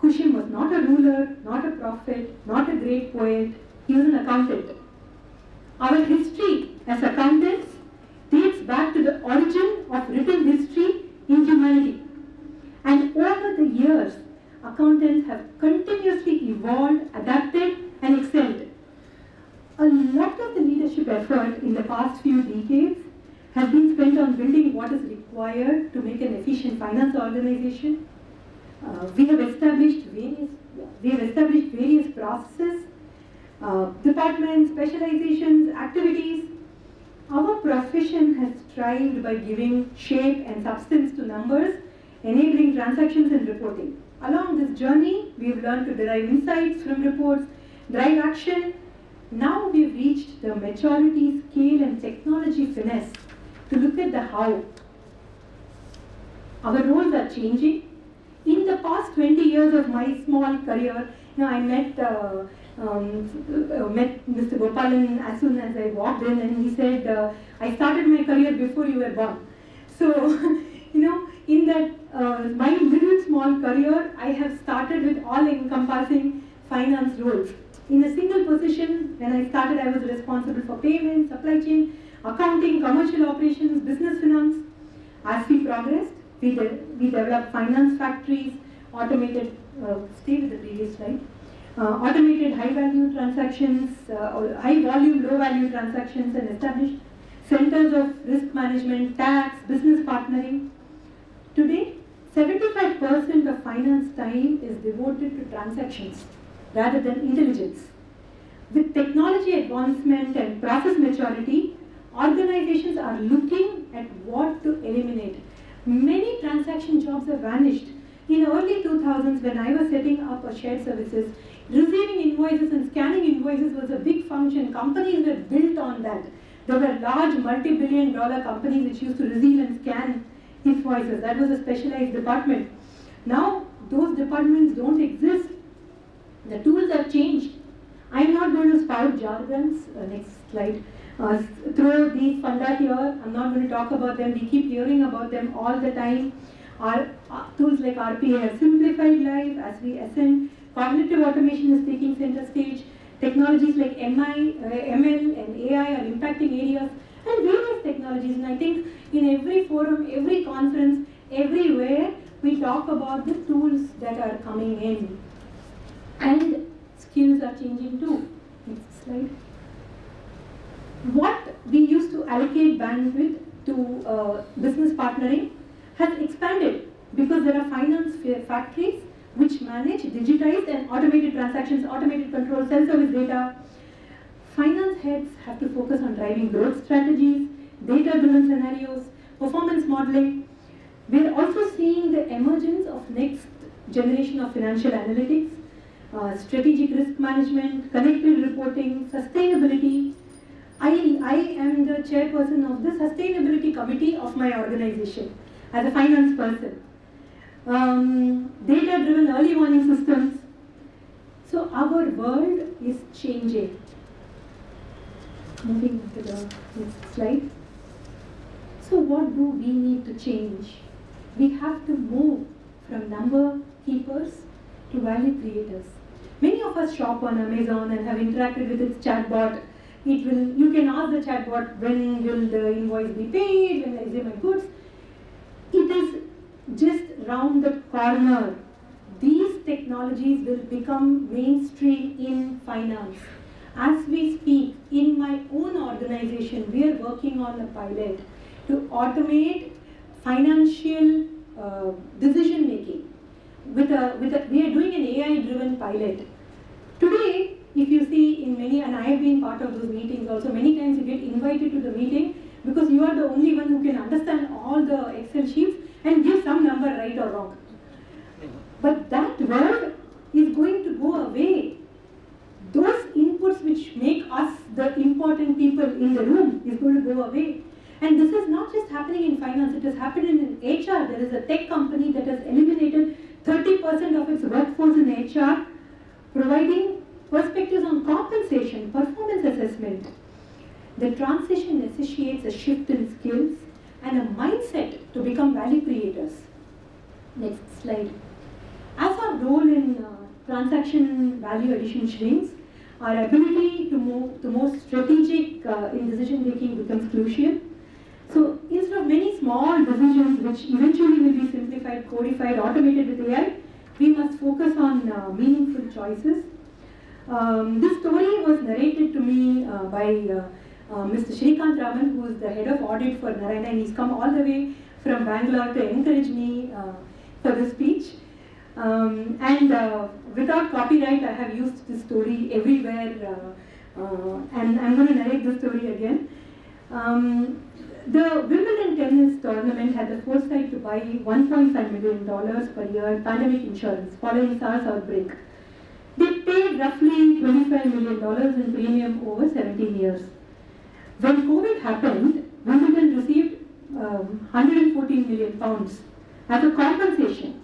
Kushim was not a ruler, not a prophet, not a great poet. He was an accountant. Our history as accountants dates back to the origin of written history in humanity. And over the years, accountants have continuously evolved, adapted, and excelled. A lot of the leadership effort in the past few decades has been spent on building what is required to make an efficient finance organization. We have established various processes, departments, specializations, activities. Our profession has thrived by giving shape and substance to numbers, enabling transactions and reporting. Along this journey, we have learned to derive insights from reports, drive action. Now we have reached the maturity, scale, and technology finesse to look at the how. Our roles are changing. In the past 20 years of my small career, I met met Mr. Gopalan as soon as I walked in, and he said, I started my career before you were born. So, in that my little small career, I have started with all-encompassing finance roles. In a single position, when I started, I was responsible for payments, supply chain, accounting, commercial operations, business finance. As we progressed, we developed finance factories, automated, stay with the previous slide, automated high-value transactions, high-volume, low-value transactions, and established centers of risk management, tax, business partnering. Today, 75% of finance time is devoted to transactions rather than intelligence. With technology advancement and process maturity, organizations are looking at what to eliminate. Many transaction jobs have vanished. In early 2000s, when I was setting up a shared services, receiving invoices and scanning invoices was a big function. Companies were built on that. There were large multi-billion-dollar companies which used to receive and scan invoices. That was a specialized department. Now, those departments don't exist. The tools have changed. I'm not going to spout jargons. Next slide. Throw these funda here. I'm not going to talk about them. We keep hearing about them all the time. Our tools like RPA have simplified life as we ascend. Cognitive automation is taking center stage. Technologies like ML and AI are impacting areas, and various technologies. And I think in every forum, every conference, everywhere, we talk about the tools that are coming in. And skills are changing too. Next slide. What we used to allocate bandwidth to business partnering has expanded because there are finance factories which manage digitized and automated transactions, automated control, self-service data. Finance heads have to focus on driving growth strategies, data-driven scenarios, performance modeling. We're also seeing the emergence of next generation of financial analytics, strategic risk management, connected reporting, sustainability. I am the chairperson of the sustainability committee of my organization as a finance person. Data-driven early warning systems. So our world is changing. Moving to the next slide. So what do we need to change? We have to move from number keepers to value creators. Many of us shop on Amazon and have interacted with its chatbot. You can ask the chatbot, when will the invoice be paid, when I receive my goods. It is just round the corner. These technologies will become mainstream in finance. As we speak, in my own organization, we are working on a pilot to automate financial decision making. We are doing an AI-driven pilot. Today, if you see in many, and I have been part of those meetings also, many times you get invited to the meeting because you are the only one who can understand all the Excel sheets and give some number right or wrong. But that word is going to go away. Those inputs which make us the important people in the room is going to go away. And this is not just happening in finance, it is happening in HR. There is a tech company that has eliminated 30% of its workforce in HR, providing perspectives on compensation, performance assessment. The transition necessitates a shift in skills and a mindset to become value creators. Next slide. As our role in transaction value addition shrinks, our ability to move to more strategic in decision making becomes crucial. So instead of many small decisions which eventually will be simplified, codified, automated with AI, we must focus on meaningful choices. This story was narrated to me by Mr. Shrikant Raman, who is the head of audit for Narayana, and he's come all the way from Bangalore to encourage me for this speech. Without copyright, I have used this story everywhere, and I'm going to narrate the story again. The Wimbledon tennis tournament had the foresight to buy $1.5 million per year pandemic insurance following SARS outbreak. They paid roughly $25 million in premium over 17 years. When COVID happened, Wimbledon received £114 million as a compensation.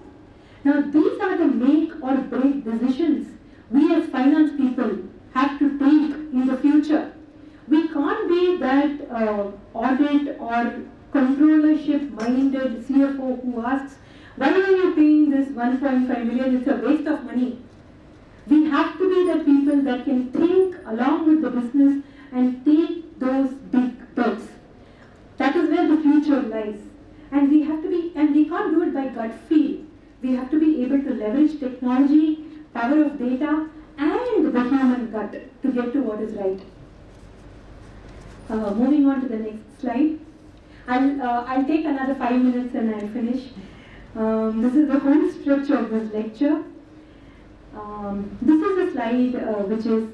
Now, these are the make or break decisions we as finance people why are you paying this 1.5 million? It's a waste of money. We have to be the people that can think along with the business and take those big bets. That is where the future lies. And we have to be, and we can't do it by gut feel. We have to be able to leverage technology, power of data, and the human gut to get to what is right. Moving on to the next slide. I'll take another 5 minutes and I'll finish. This is the home stretch of this lecture. This is a slide which is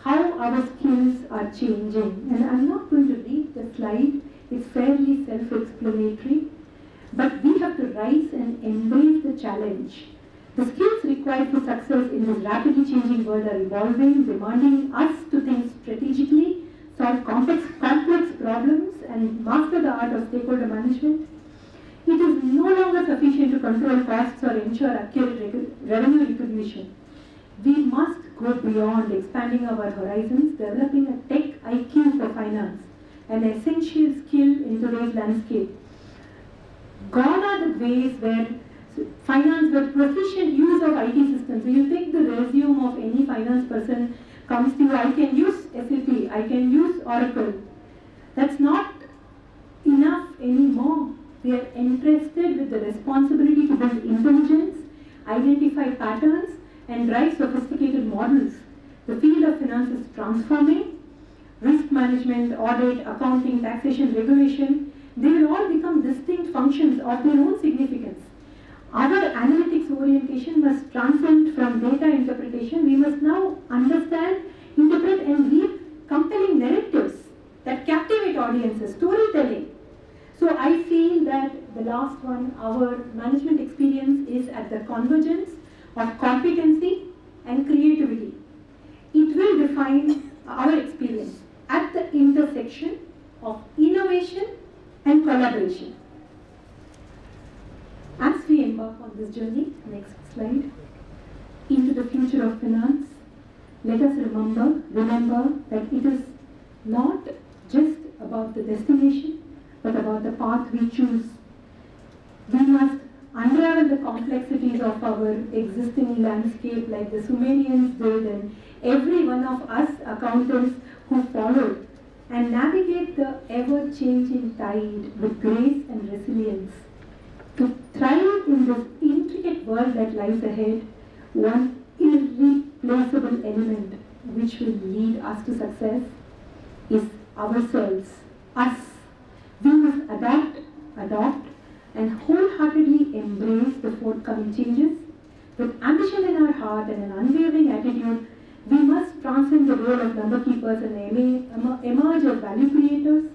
how our skills are changing. And I'm not going to read the slide. It's fairly self-explanatory. But we have to rise and embrace the challenge. The skills required for success in this rapidly changing world are evolving, demanding us to think strategically, solve complex problems, and master the art of stakeholder management. It is no longer sufficient to control costs or ensure accurate revenue recognition. We must go beyond, expanding our horizons, developing a tech IQ for finance, an essential skill in today's landscape. Gone are the ways where finance, where proficient use of IT systems. So you take the resume of any finance person, comes to you, I can use SAP, I can use Oracle. That's not enough anymore. We are entrusted with the responsibility to build intelligence, identify patterns, and drive sophisticated models. The field of finance is transforming. Risk management, audit, accounting, taxation, regulation, they will all become distinct functions of their own significance. Our analytics orientation must transcend from data interpretation. We must now understand, interpret, and weave compelling narratives that captivate audiences, storytelling. So I feel that the last one, our management experience is at the convergence of competency and creativity. It will define our experience at the intersection of innovation and collaboration. As we embark on this journey, next slide, into the future of finance, let us remember that it is not just about the destination, but about the path we choose. We must unravel the complexities of our existing landscape like the Sumerians did and every one of us accountants who followed, and navigate the ever-changing tide with grace and resilience. To thrive in this intricate world that lies ahead, one irreplaceable element which will lead us to success is ourselves, us. We must adapt, adopt, and wholeheartedly embrace the forthcoming changes. With ambition in our heart and an unwavering attitude, we must transcend the role of number keepers and emerge as value creators.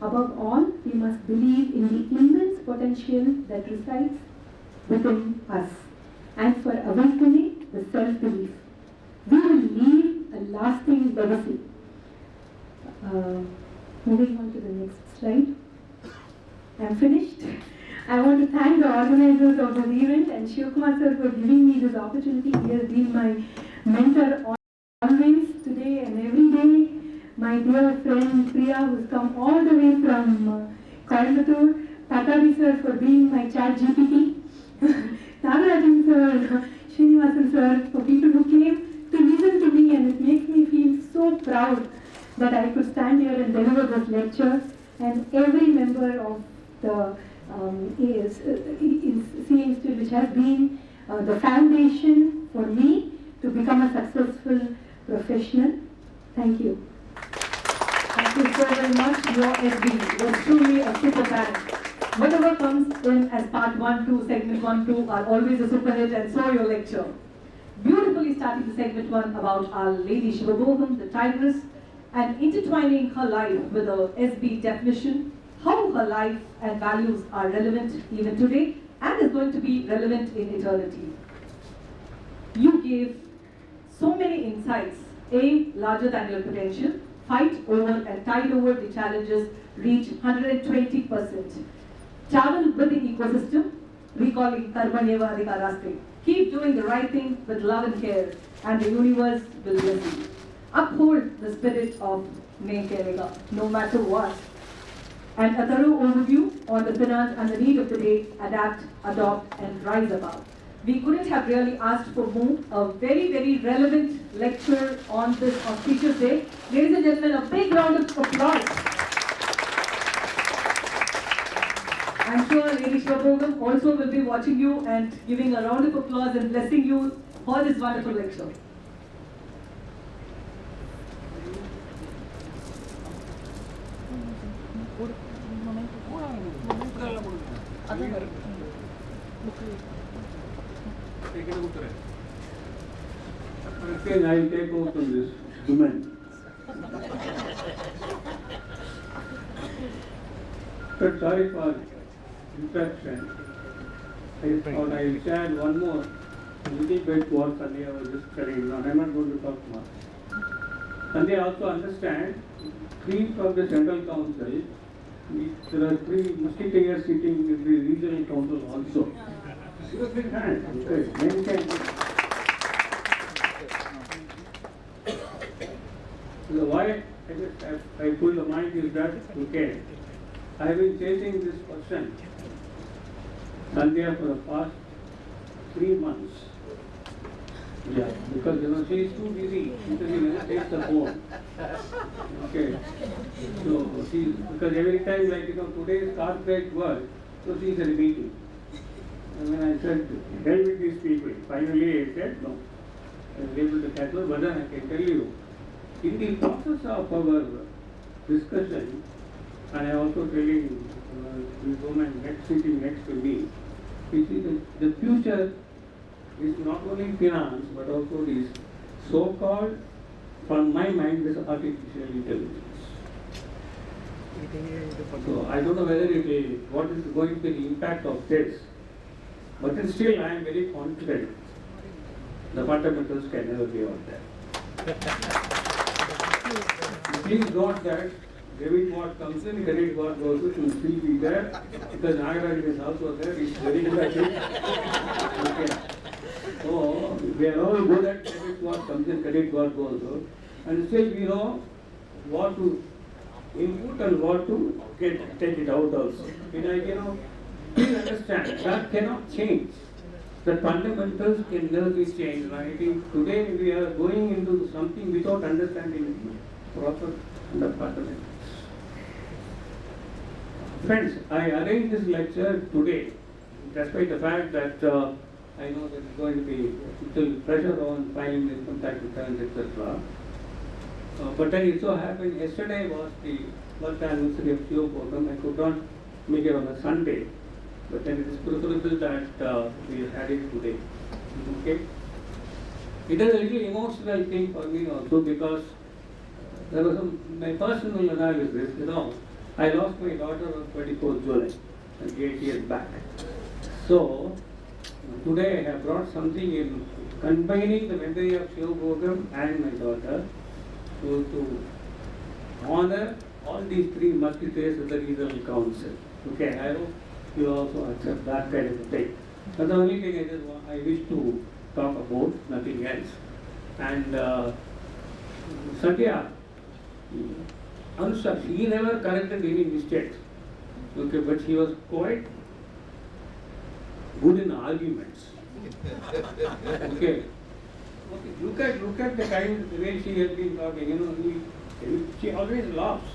Above all, we must believe in the immense potential that resides within us, and for awakening the self-belief. We will leave a lasting legacy. Moving on to the next slide. I'm finished. I want to thank the organizers of this event and Shivkumar sir for giving me this opportunity. He has been my mentor always, today and every day. My dear friend Priya, who's come all the way from Coimbatore. Tatari sir for being my chat GPT. Nagarajan sir, Srinivasan sir, for people who came to listen to me, and it makes me feel so proud that I could stand here and deliver this lecture. And every member of the CA Institute, which has been the foundation for me to become a successful professional. Thank you. Thank you so very much. Your SB was truly a super fan. Whatever comes in as part 1, 2, segment 1, 2 are always a super hit, and so your lecture. Beautifully starting the segment 1 about our Lady Sivabhogam, the tigress, and intertwining her life with the SB definition, how her life and values are relevant even today and is going to be relevant in eternity. You gave so many insights. Aim larger than your potential, fight over and tide over the challenges, reach 120%. Travel with the ecosystem, recalling Karmanyeva Adhikaraste. Keep doing the right thing with love and care, and the universe will bless you. Uphold the spirit of Nain Kelega, no matter what. and a thorough overview on the finance and the need of the day, adapt, adopt, and rise above. We couldn't have really asked for more. A very, very relevant lecture on this auspicious day. Ladies and gentlemen, a big round of applause. I'm sure Lady Sivabhogam also will be watching you and giving a round of applause and blessing you for this wonderful lecture. Again, I take out on this woman. But sorry for interruption. I thought I will share one more little bit what Sandhya was just telling. Now, I'm not going to talk much. Sandhya also understand, three from the Central Council, there are three musketeers sitting in the regional council also. Give a big hand. Okay. Maintain. So why I pull the mic is that, okay, I have been chasing this person, Sandhya, for the past 3 months. Yeah, because she is too busy, she never takes the phone. Okay, so because every time, like today's corporate world, so she is at a meeting. And when I said, hell with these people, finally I said, no, I was able to catch her, but then I can tell you, in the process of our discussion, and I also telling this woman sitting next to me, you see the future is not only finance but also this so-called, from my mind, this artificial intelligence. So I don't know whether what is going to be the impact of this, but still I am very confident the fundamentals can never be out there. Please note that debit what comes in, credit what goes in will still be there, because Nagaraj is also there, it's very good at it. Okay. So we are all good at debit what comes in, credit what goes out, and still we know what to input and what to take it out also. Please understand, that cannot change. The fundamentals can never be changed. I think today we are going into something without understanding the proper fundamentals. Friends, I arranged this lecture today, despite the fact that I know there is going to be little pressure on filing the income tax returns, etc. But then it so happened yesterday was the first anniversary of Sivabhogam. I could not make it on a Sunday, but then it is preferable that we had it today. Okay? It is a little emotional thing for me also, because there was my personal analysis. I lost my daughter on 24th July, 8 years back. So today I have brought something in combining the memory of Sivabhogam and my daughter to honor all these three musketeers of the regional council. Okay, I hope you also accept that kind of a thing. That's the only thing I wish to talk about, nothing else. And Sandhya, he never corrected any mistakes. Okay, but he was quite good in arguments. Okay. Look at the way she has been talking. She always laughs,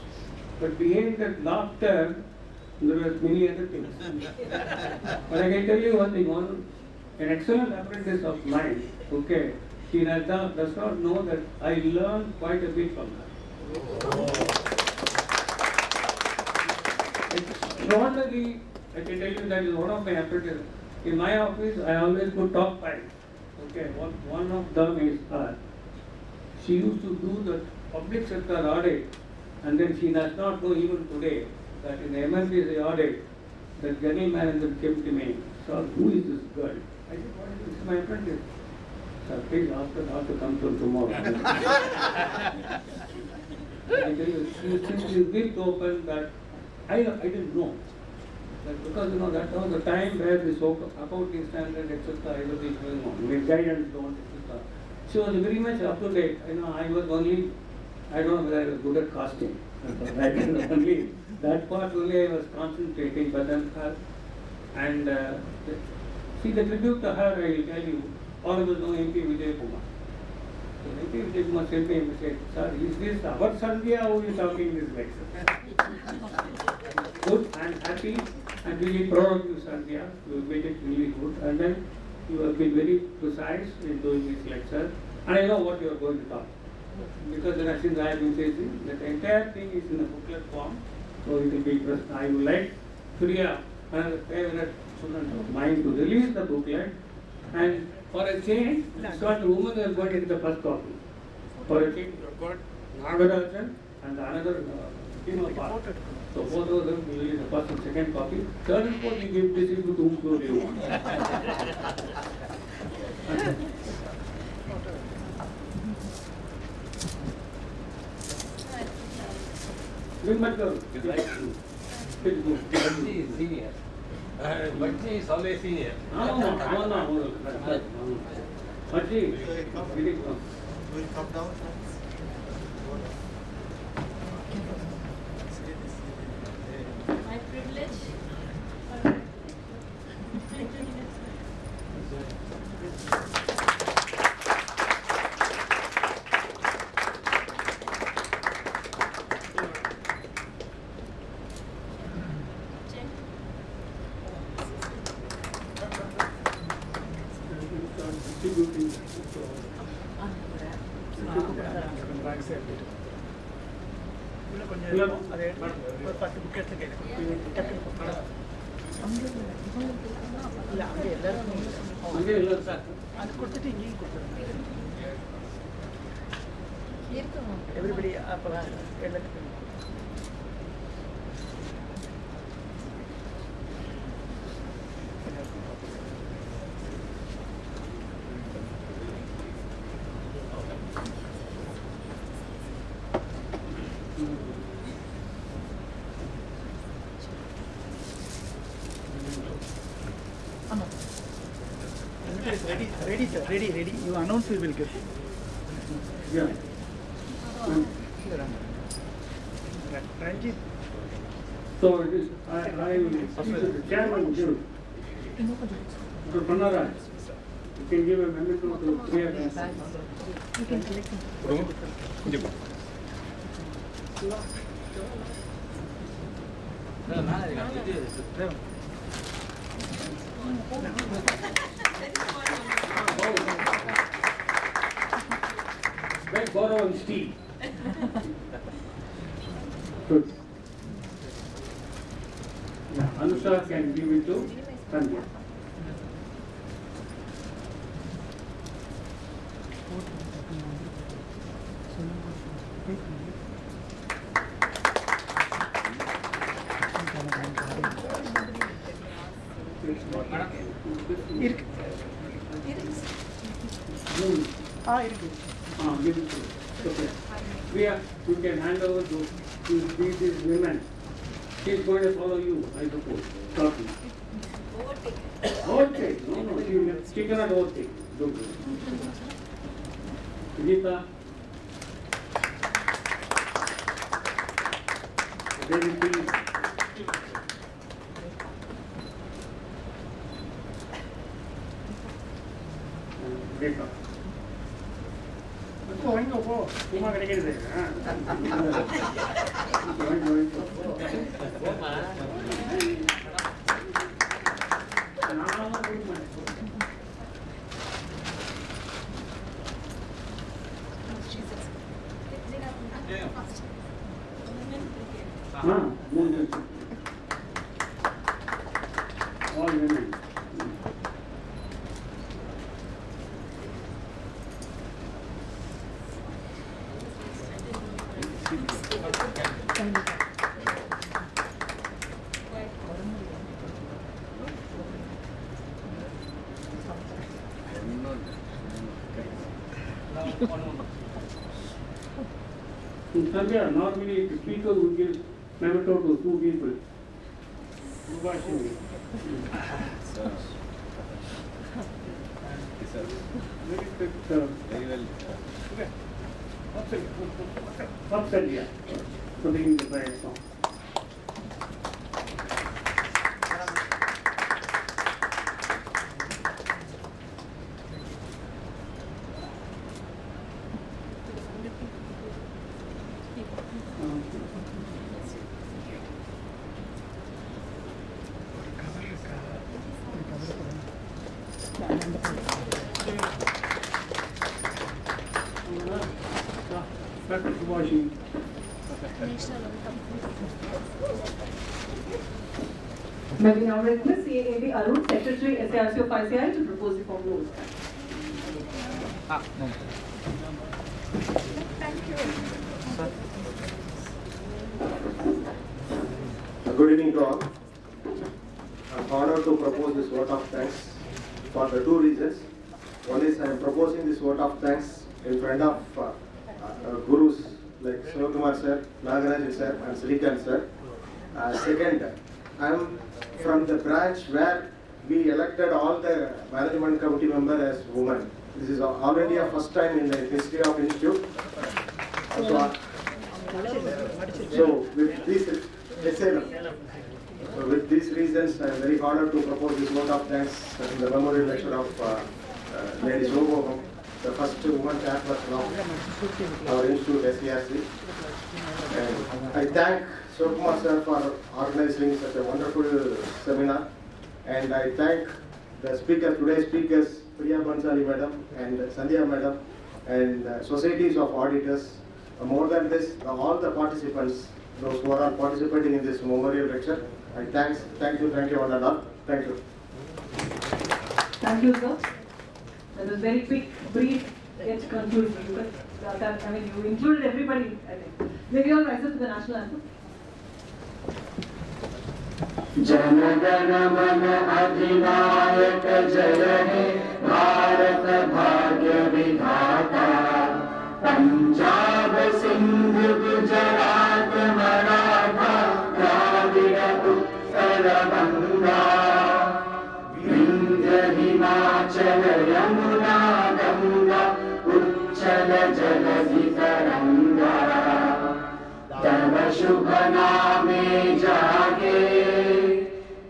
but behind that laughter, there are many other things. But I can tell you one thing: an excellent apprentice of mine. Okay, she does not know that I learned quite a bit from her. Extraordinary, I can tell you that is one of my apprentices. In my office, I always put top 5. Okay, one of them is her. She used to do the public sector audit, and then she does not know even today that in the emergency audit, the general manager came to me, "Sir, who is this girl?" I said, "This is my apprentice." "Sir, please ask her not to come till tomorrow." I tell you, she is big open that I didn't know. Because that was the time where the accounting standard, etc., everything going on. With guidance, don't, etc. She was very much up to date. I was only, I don't know whether I was good at casting. Only that part only I was concentrating, but then her and see the tribute to her, I will tell you, all of us know MP Vijay Kumar. So MP Vijay Kumar sent me and said, sir, is this our Sandhya who is talking this lecture? Good, I am happy and really proud of you, Sandhya. You made it really good, and then you have been very precise in doing this lecture, and I know what you are going to talk. Because since I have been saying that the entire thing is in a booklet form, so it will be interesting. I would like Priya, another favorite student of mine, to release the booklet, and for a change, so the woman is going to get the first copy. For a change, you have got Nagarajan and another female part. So both of them will release the first and second copy. Third and fourth, you give distribute to whom you want. Bhaji is senior. Bhaji is always senior. Bhaji, Will you come down? My privilege. అదే first book ఎట్లా ಇಲ್ಲ ಹಂಗೆ ಎಲ್ಲರೂ ಅದು ಕೊಡ್ತಿಟ್ಟು ಹಿಂಗೆ ಕೊಡ್ತಾರೆ everybody ಎಲ್ಲ ready sir, ready. You announce, we will give. yeah. Ranjit. So it is, I will speak to the chairman, June. So Pannara, you can give a memento to Priya. You can select him. Right, borrow and steal. Good. Yeah, Anusha can give it to Sandhya. Give it to her. Okay. Priya, you can hand over to these women. She is going to follow you, I suppose. Shortly. Overtake? No, she cannot overtake. Don't do it. Geeta. There will be Geeta. வாங்க போ சும்மா கிடைக்கிறது all women. In Sandhya, normally the speaker would give memento to two people. Very well. Sandhya. சொல்லிங்க இந்த பிரயத்னம். Washing. May we now request CAAB Arun, Secretary SIRC of ICAI, to propose the formal rules. Good evening to all. I'm honored to propose this vote of thanks for the two reasons. One is I am proposing this vote of thanks in front of gurus like Sivabhogam sir, Nagaraj sir and Srikanth sir. Second, I am from the branch where we elected all the management committee members as women. This is already a first time in the history of institute. So with these reasons, I am very honored to propose this vote of thanks in the memorial lecture of Lady Sivabhogam, the first woman chairperson of our institute SIRC. And I thank Sivabhogam sir for organizing such a wonderful seminar. And I thank the today's speakers, Priya Bansali madam and Sandhya madam, and societies of auditors. More than this, all the participants, those who are all participating in this memorial lecture, I thank you one and all. Thank you. Thank you, sir. That was very quick, brief, yet conclusive. You included everybody, I think. May we all rise up to the national anthem? Jana Gana मन अधिनायक जय हे भारत भाग्य विधाता पंजाब सिंध गुजरात मराठा द्राविड़ उत्कल गंगा विंध्य हिमाचल यमुना गंगा उच्चल जलधि तरंगा तव शुभ नामे जागे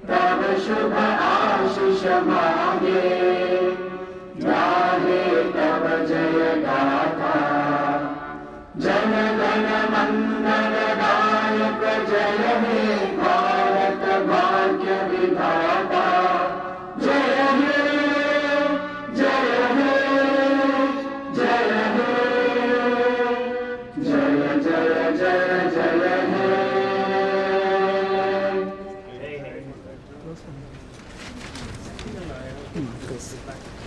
तव शुभ आशीष मांगे गाहे तव जय गाथा जन गण मंगल दायक जय हे भारत भाग्य विधाता जय हे जय हे जय हे जय जय जय जय हे Close.